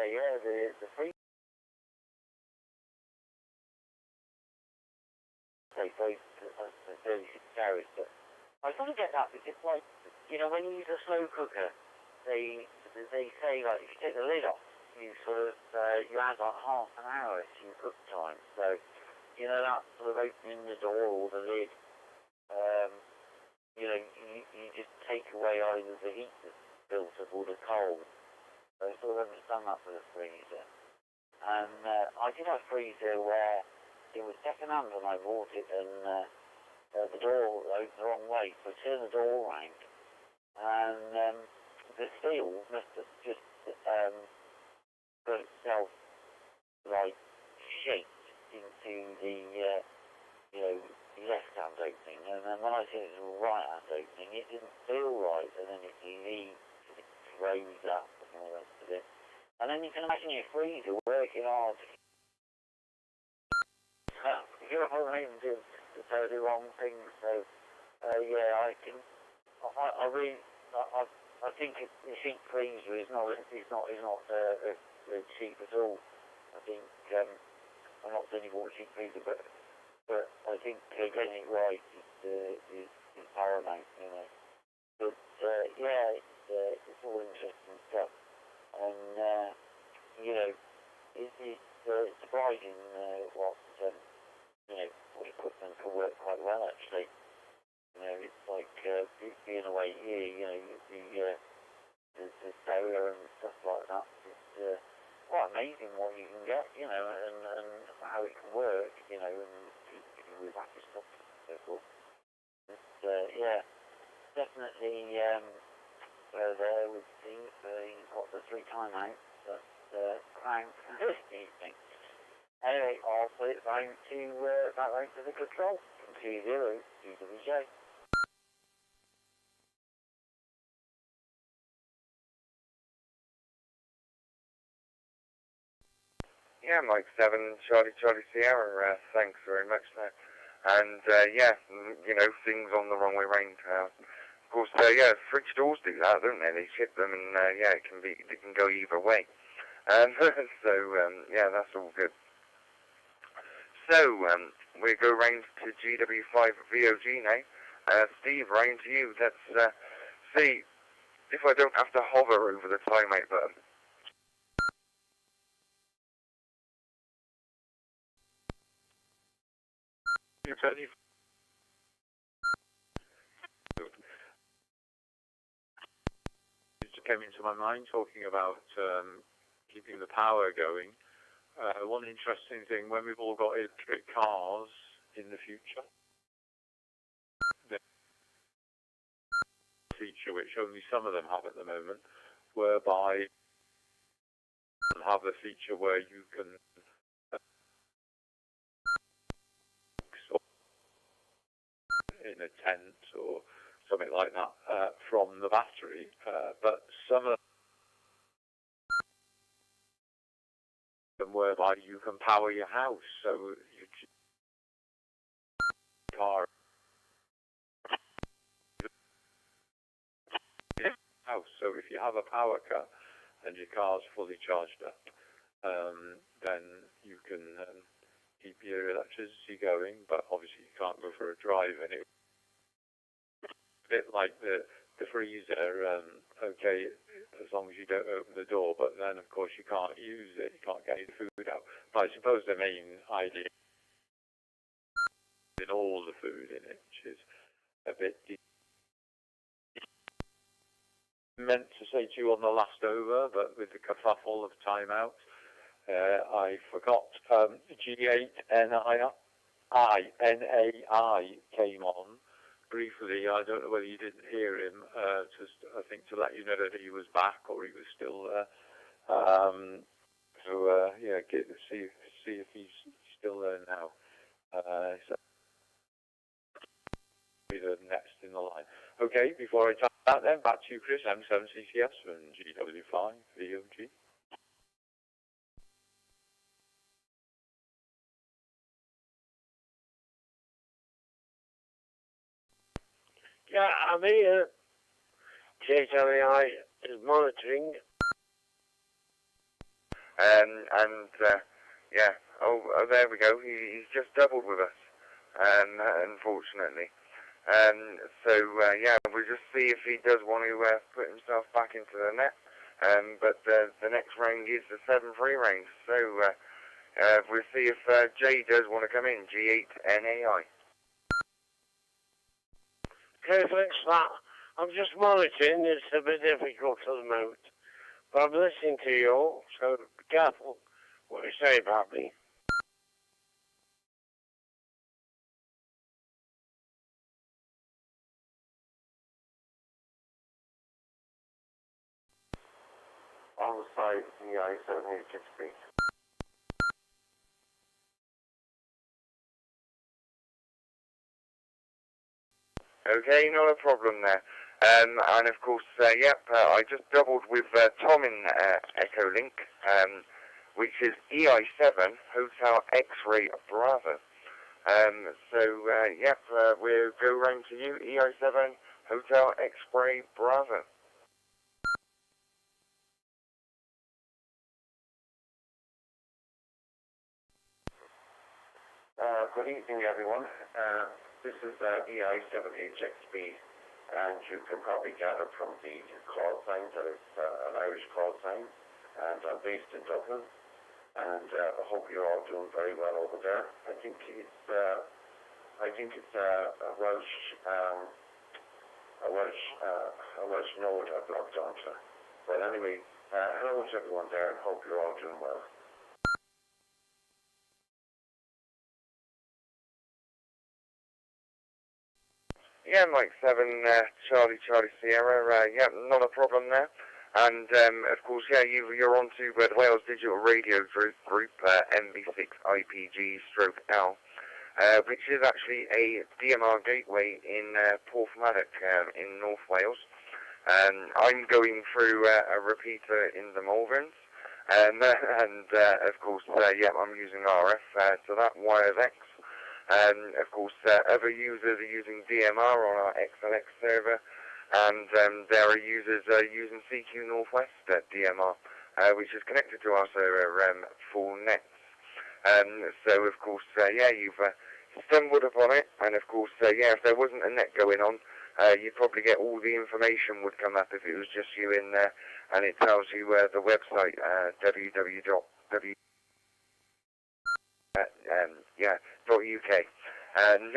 Speaker 4: say, yeah, the freezer. Say, the 36 carats, but I sort of get that because, like, you know, when you use a slow cooker, they say, like, if you take the lid off, you sort of, you add like half an hour to your cook time. So, you know, that sort of opening the door or the lid, you know, you just take away either the heat that's built up or the cold. So I sort of understand that for the freezer. And I did have a freezer where it was second hand when I bought it, and the door opened the wrong way, so I turned the door around, and the steel must have just got itself, like, shaped into the, you know, left-hand opening, and then when I said it was a right-hand opening, it didn't feel right, and then it leaked, it froze up, and all the rest of it. And then you can imagine your freezer working hard. You're having to say the wrong thing, so, yeah, I think the sheep freezer is not cheap at all. I think, I'm not saying you bought a cheap freezer, but I think getting it right is paramount, you know. But, yeah, it's all interesting stuff. And, you know, it's surprising what equipment can work quite well, actually. You know, it's like being away here, you know, the solar and stuff like that. It's quite amazing what you can get, you know, and how it can work, you know, and with that stuff and so forth. But, yeah, definitely there with the 3 timeouts, that's crank anything. Anyway, I'll put it back to the control from 20 DWJ.
Speaker 2: Yeah, Mike 7, Charlie Sierra, thanks very much there. And, yeah, you know, things on the wrong way round. Of course, yeah, fridge doors do that, don't they? They ship them and, yeah, it can go either way. So, yeah, that's all good. So, we go round to GW5VOG now. Steve, round to you. Let's, see if I don't have to hover over the timeout button.
Speaker 6: You're ready? It just came into my mind talking about keeping the power going. One interesting thing, when we've all got electric cars in the future, the feature which only some of them have at the moment, whereby have the feature where you can in a tent or something like that from the battery, but some of them whereby you can power your house, so you car house. So if you have a power cut and your car's fully charged up, then you can keep your electricity going, but obviously you can't go for a drive in it. A bit like the freezer, okay, as long as you don't open the door, but then of course you can't use it, you can't get your food out. But I suppose the main idea is in all the food in it, which is a bit meant to say to you on the last over, but with the kerfuffle of timeout, I forgot. G8NAI came on briefly. I don't know whether you didn't hear him. Just I think to let you know that he was back or he was still there. So yeah, see if he's still there now. So be the next in the line. Okay, before I talk that, then back to you, Chris M7CCS from GW5VOG.
Speaker 5: Yeah, I'm here. JWI is monitoring.
Speaker 2: Yeah, oh, there we go. He's just doubled with us, unfortunately. Yeah, we'll just see if he does want to put himself back into the net. But the next range is the 7-3 range. So we'll see if Jay does want to come in, G8NAI.
Speaker 5: Okay, thanks for that. I'm just monitoring. It's a bit difficult at the moment. But I'm listening to you all, so be careful what you say about me.
Speaker 7: On the side, CI786B.
Speaker 2: Okay, not a problem there. And of course, I just doubled with Tom in Echolink, which is EI7 Hotel X-Ray Bravo. We'll go round to you, EI7 Hotel X-Ray Bravo.
Speaker 7: Good evening, everyone. This is EI7HXB, and you can probably gather from the call sign that it's an Irish call sign, and I'm based in Dublin, and I hope you're all doing very well over there. I think it's a Welsh node I've logged onto. But anyway, hello to everyone there, and hope you're all doing well.
Speaker 2: Yeah, Mike 7, Charlie Sierra, yeah, not a problem there. And, of course, yeah, you're on to the Wales Digital Radio Group, MB6IPG-L, which is actually a DMR gateway in Porthmadog in North Wales. I'm going through a repeater in the Malverns, of course, I'm using RF, so that WiresX. Of course, other users are using DMR on our XLX server, and there are users using cqnorthwest DMR, which is connected to our server for nets. So, of course, you've stumbled upon it, and of course, if there wasn't a net going on, you'd probably get all the information would come up if it was just you in there, and it tells you the website, www.uk. And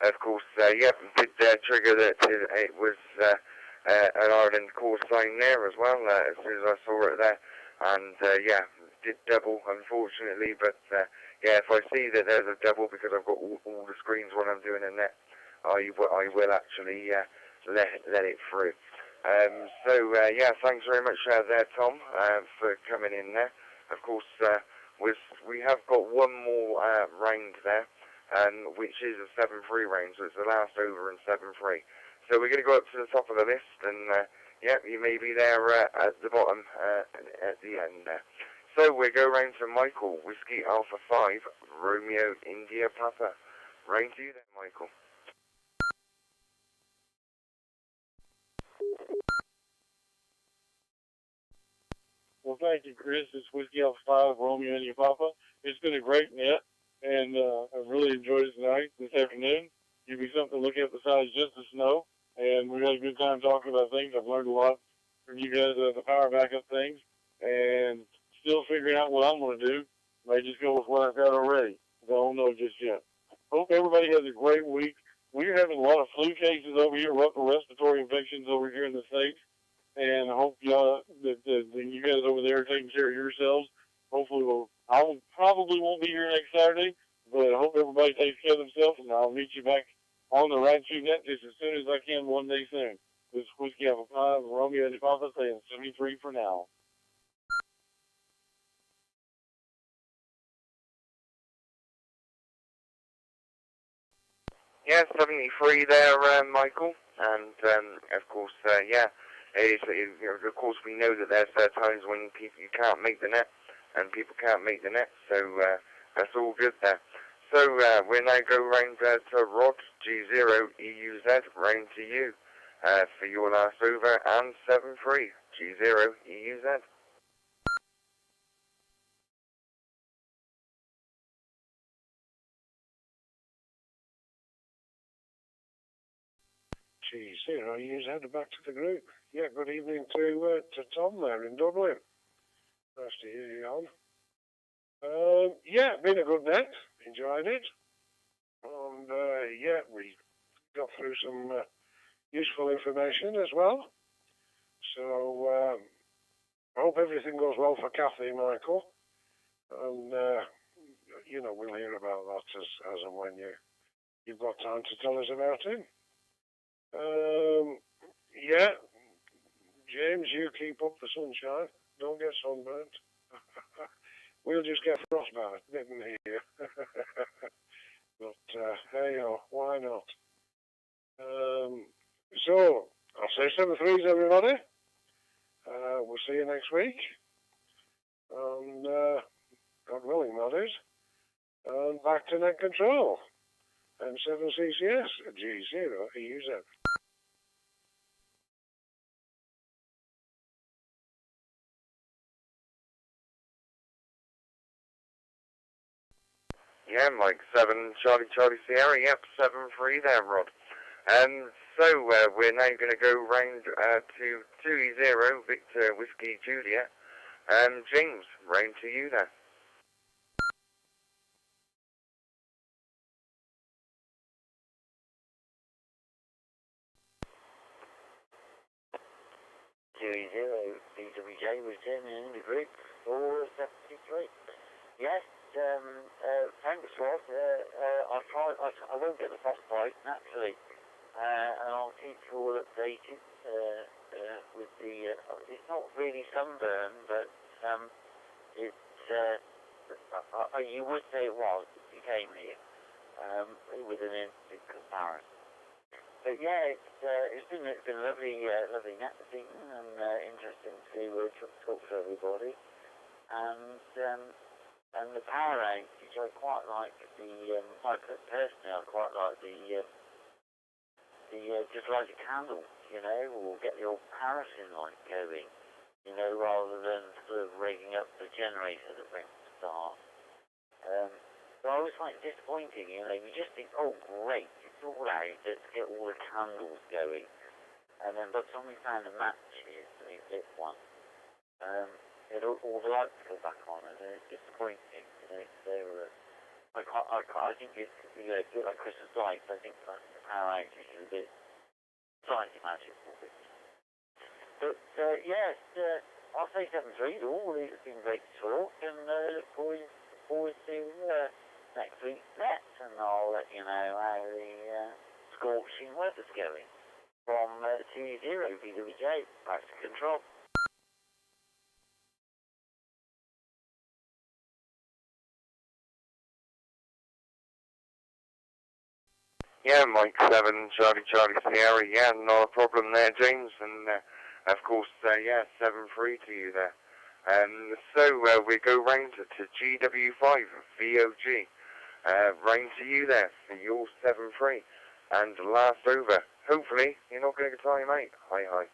Speaker 2: of course, did trigger that it was an Ireland call sign there as well, as soon as I saw it there. And did double, unfortunately, but if I see that there's a double, because I've got all the screens when I'm doing a net, I will actually let it through. Thanks very much there, Tom, for coming in there. Of course, we have got one more range there, which is a 7-3 range, so it's the last over in 7-3. So we're going to go up to the top of the list, and you may be there at the bottom at the end there. So we'll go round to Michael, Whiskey Alpha 5, Romeo India Papa. Round to you then, Michael.
Speaker 3: Well, thank you, Chris. It's Whiskey Alpha 5, Romeo India Papa. It's been a great net, and I've really enjoyed it tonight, this afternoon. Give me something to look at besides just the snow, and we had a good time talking about things. I've learned a lot from you guys, the power backup things, and still figuring out what I'm going to do. May just go with what I've got already. I don't know just yet. Hope everybody has a great week. We're having a lot of flu cases over here, respiratory infections over here in the States. And I hope y'all, that you guys over there are taking care of yourselves. Hopefully, I probably won't be here next Saturday, but I hope everybody takes care of themselves, and I'll meet you back on the Ragchew Net just as soon as I can one day soon. This is Whiskey Alpha 5, Romeo and Papa saying 73 for now.
Speaker 2: Yeah, 73 there, Michael, and of course, of course, we know that there's times when you can't make the net, and people can't make the net, so that's all good there. So we'll now go round to Rod, G0, EUZ, round to you for your last over, and 73, G0, EUZ.
Speaker 5: G0, you headed back to the group. Yeah, good evening to Tom there in Dublin. Nice to hear you on. Yeah, been a good net. Enjoyed it. And yeah, we got through some useful information as well. So I hope everything goes well for Kathy, Michael. And you know, we'll hear about that as and when you've got time to tell us about it. Yeah, James, you keep up the sunshine. Don't get sunburnt. We'll just get frostbite, didn't hear. But hey, why not? So I'll say 7-3s, everybody. We'll see you next week. And God willing, that is. And back to net control. M7CCS G0 EUZ.
Speaker 2: Yeah, Mike 7, Charlie Sierra, yep, 7-3 there, Rod. So we're now going to go round to 2-0, Victor Whiskey Juliet. James, round to you there.
Speaker 4: W.D.R.G returning in the group for 73. Yes, thanks, Rob. I won't get the frostbite, naturally. And I'll keep you all updated with the, it's not really sunburn, but you would say it was if you came here, with an instant comparison. But yeah, it's been a lovely net this evening, and interesting to talk to everybody. And the power outage, I quite like personally, I quite like the just light a candle, you know, or get the old paraffin light going, you know, rather than sort of rigging up the generator that brings the start. So I was like disappointing, you know, you just think, oh great, it's all out, let's get all the candles going. And then by the time we found the matches, we lit one. All the lights go back on, and it's disappointing, you know, I think it's, you know, a bit like Christmas lights. I think the power outage is a bit slightly magical. But yes, I'll say 7-3 to all. It's been great to talk, and look forward to next week's net, and I'll let you know how the scorching weather's going from 2-0 W.D.R.G back to control.
Speaker 2: Yeah, Mike 7, Charlie Sierra, yeah, not a problem there, James, and of course, yeah, 7-3 to you there. So we go round to GW5, VOG, round to you there, for your 7-3, and last over. Hopefully, you're not going to get time out. Hi.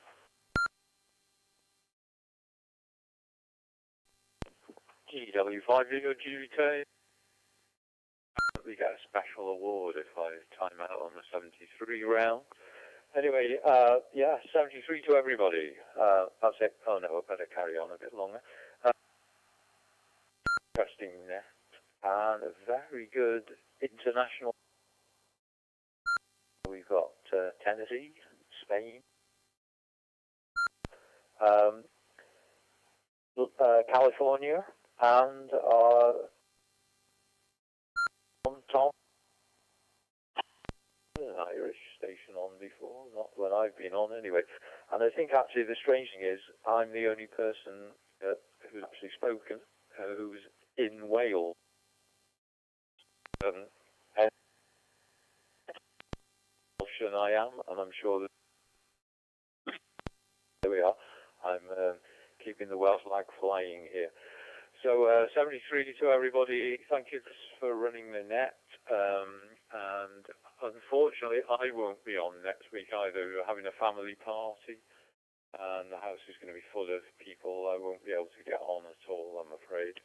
Speaker 6: GW5 VOG UK. We get a special award if I time out on the 73 round. Anyway, yeah, 73 to everybody. That's it. Oh no, I better carry on a bit longer. Interesting net and a very good international. We've got Tennessee, Spain, California, and Tom, an Irish station on before, not when I've been on anyway. And I think actually the strange thing is I'm the only person who's actually spoken who's in Wales. And I am, and I'm sure that there we are. I'm keeping the Welsh flag flying here. So 73 to everybody. Thank you for running the net. And unfortunately, I won't be on next week either. We're having a family party, and the house is going to be full of people. I won't be able to get on at all, I'm afraid.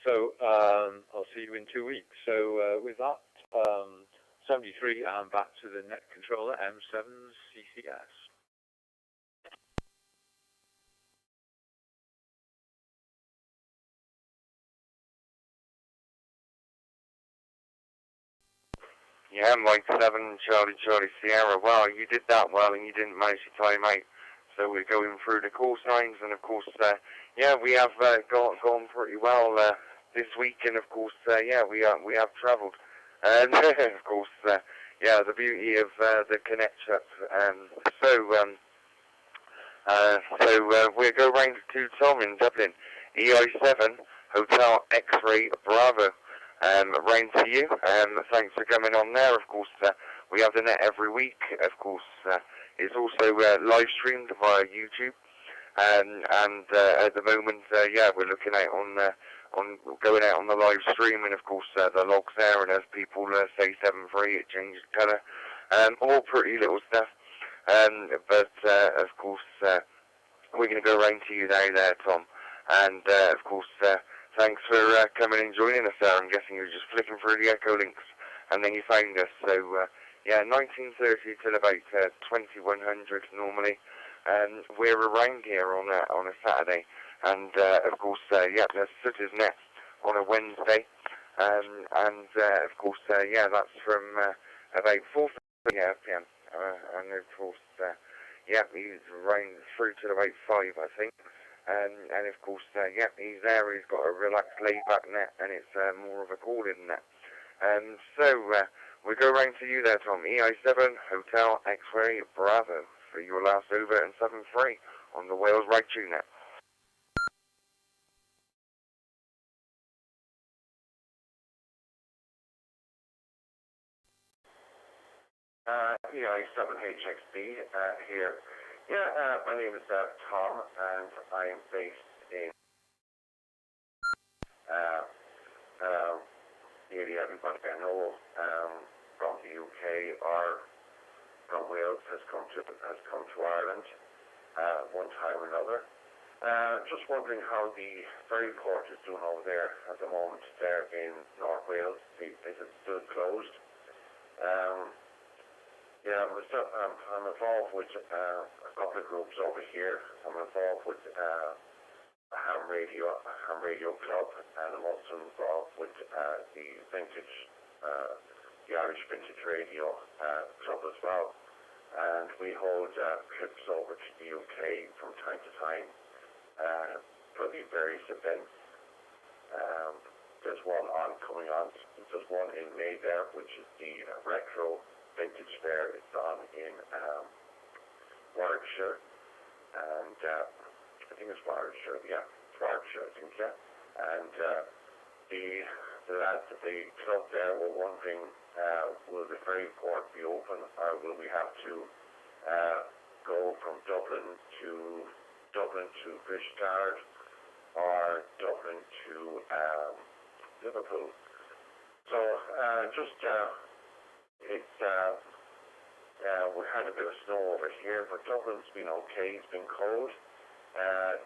Speaker 6: So I'll see you in 2 weeks. So with that, 73 and back to the net controller M7CCS.
Speaker 2: Yeah, Mike 7, Charlie Sierra. Well, you did that well and you didn't manage to time out. So we're going through the call signs, and of course, yeah, we have gone pretty well this week, and of course, yeah, we have travelled. And of course, yeah, the beauty of the connection. So we'll go round to Tom in Dublin, EI7 Hotel X-Ray Bravo. Round to you. Thanks for coming on there. Of course, we have the net every week. Of course, it's also live streamed via YouTube. And at the moment, yeah, we're looking out on going out on the live stream, and of course the logs there. And as people say 7.3, it changes colour. All pretty little stuff. But of course, we're going to go round to you now there, Tom. And of course. Thanks for coming and joining us there. I'm guessing you were just flicking through the Echo links and then you found us. So, yeah, 1930 till about 2100 normally. We're around here on a Saturday. And, of course, yeah, there's Sutter's Net on a Wednesday. And of course, yeah, that's from about 4:30 p.m. And, of course, yeah, he's around through till about 5, I think. And of course, yeah, he's there, he's got a relaxed laid-back net, and it's more of a call-in net. So, we'll go round to you there, Tom. EI7 Hotel X-Ray Bravo for your last over and 7.3 on the Wales Ragchew Net.
Speaker 7: EI7HXB here. Yeah, my name is Tom, and I am based in nearly everybody I know from the UK or from Wales has come to Ireland one time or another. Just wondering how the ferry port is doing over there at the moment there in North Wales. Is it still closed? Yeah, I'm involved with a couple of groups over here. I'm involved with a ham radio club, and I'm also involved with the vintage, the Irish Vintage Radio club as well. And we hold trips over to the UK from time to time for the various events. There's one coming on. There's one in May there, which is the Retro Vintage Fair. It's on in Warwickshire, and I think it's Warwickshire, yeah, Warwickshire, I think, yeah. And the lads at the club there were wondering, will the ferry port be open, or will we have to go from Dublin to DStar, or Dublin to Liverpool? So we had a bit of snow over here, but Dublin's been okay. It's been cold.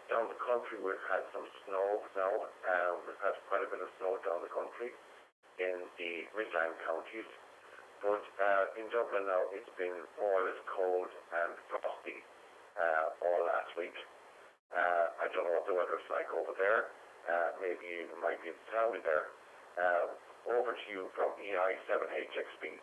Speaker 7: Down the country, we've had some snow now. We've had quite a bit of snow down the country in the Midland counties. But in Dublin now, it's been more or less cold and frosty all last week. I don't know what the weather's like over there. Maybe you might be able to tell me there. Over to you from EI7HXB.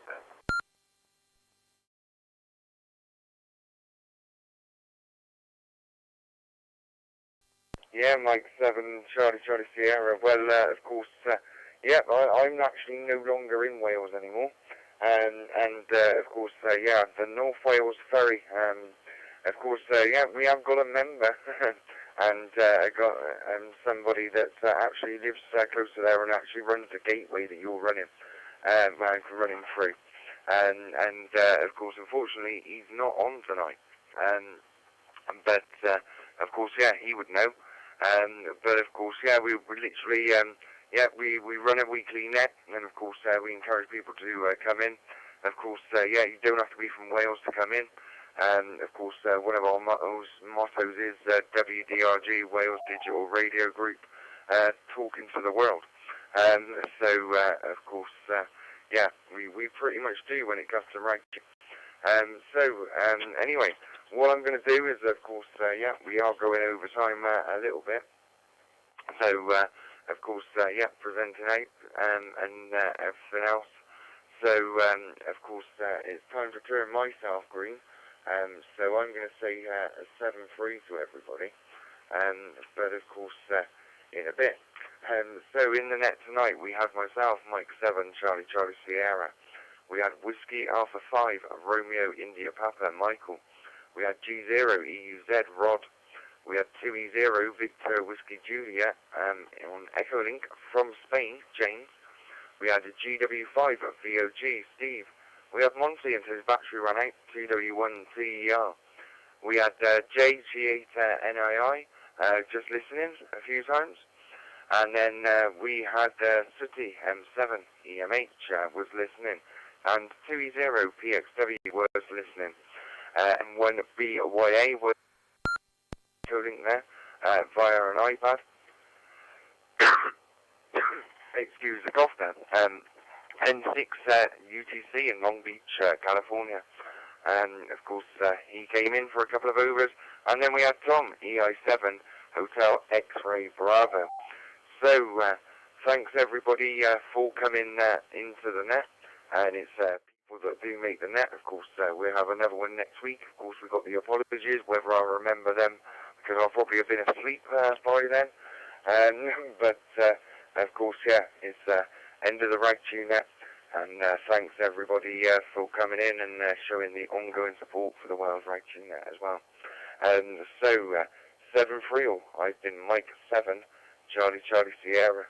Speaker 2: Yeah, Mike 7, Charlie Sierra. Well, of course, yeah, I'm actually no longer in Wales anymore. And of course, yeah, the North Wales Ferry. Of course, yeah, we have got a member, and got somebody that actually lives close to there and actually runs the gateway that you're running through. And of course, unfortunately, he's not on tonight. But of course, yeah, he would know. But of course, yeah, we literally, yeah, we run a weekly net, and of course, we encourage people to come in. Of course, yeah, you don't have to be from Wales to come in. Of course, one of our mottos is W.D.R.G, Wales Digital Radio Group, talking to the world. So, of course, yeah, we pretty much do when it comes to Ragchew. Anyway, what I'm going to do is, of course, yeah, we are going over time a little bit. So, of course, yeah, presenting out and everything else. So, of course, it's time to turn myself green. So I'm going to say 7-3 to everybody. But, of course, in a bit. So in the net tonight, we have myself, Mike 7, Charlie Sierra. We had Whiskey Alpha 5, Romeo India Papa, Michael. We had G0 EUZ, Rod. We had 2E0 Victor Whiskey Juliet on Echolink from Spain, James. We had a GW5 VOG, Steve. We had Monty until his battery ran out, 2W1 TER. We had JG8 NII, just listening a few times. And then we had Sooty M7 EMH was listening. And 2E0 PXW was listening. And 1BYA was coding there via an iPad. Excuse the cough there. N6 UTC in Long Beach, California. And of course, he came in for a couple of overs. And then we had Tom, EI7 Hotel X-Ray Bravo. So, thanks everybody for coming into the net. And it's people that do make the net. Of course, we'll have another one next week. Of course, we've got the apologies, whether I remember them, because I'll probably have been asleep by then. But, of course, yeah, it's end of the Ragchew Net. And thanks everybody for coming in and showing the ongoing support for the Wales Ragchew Net as well. So, 7-3 all. I've been Mike 7, Charlie Sierra.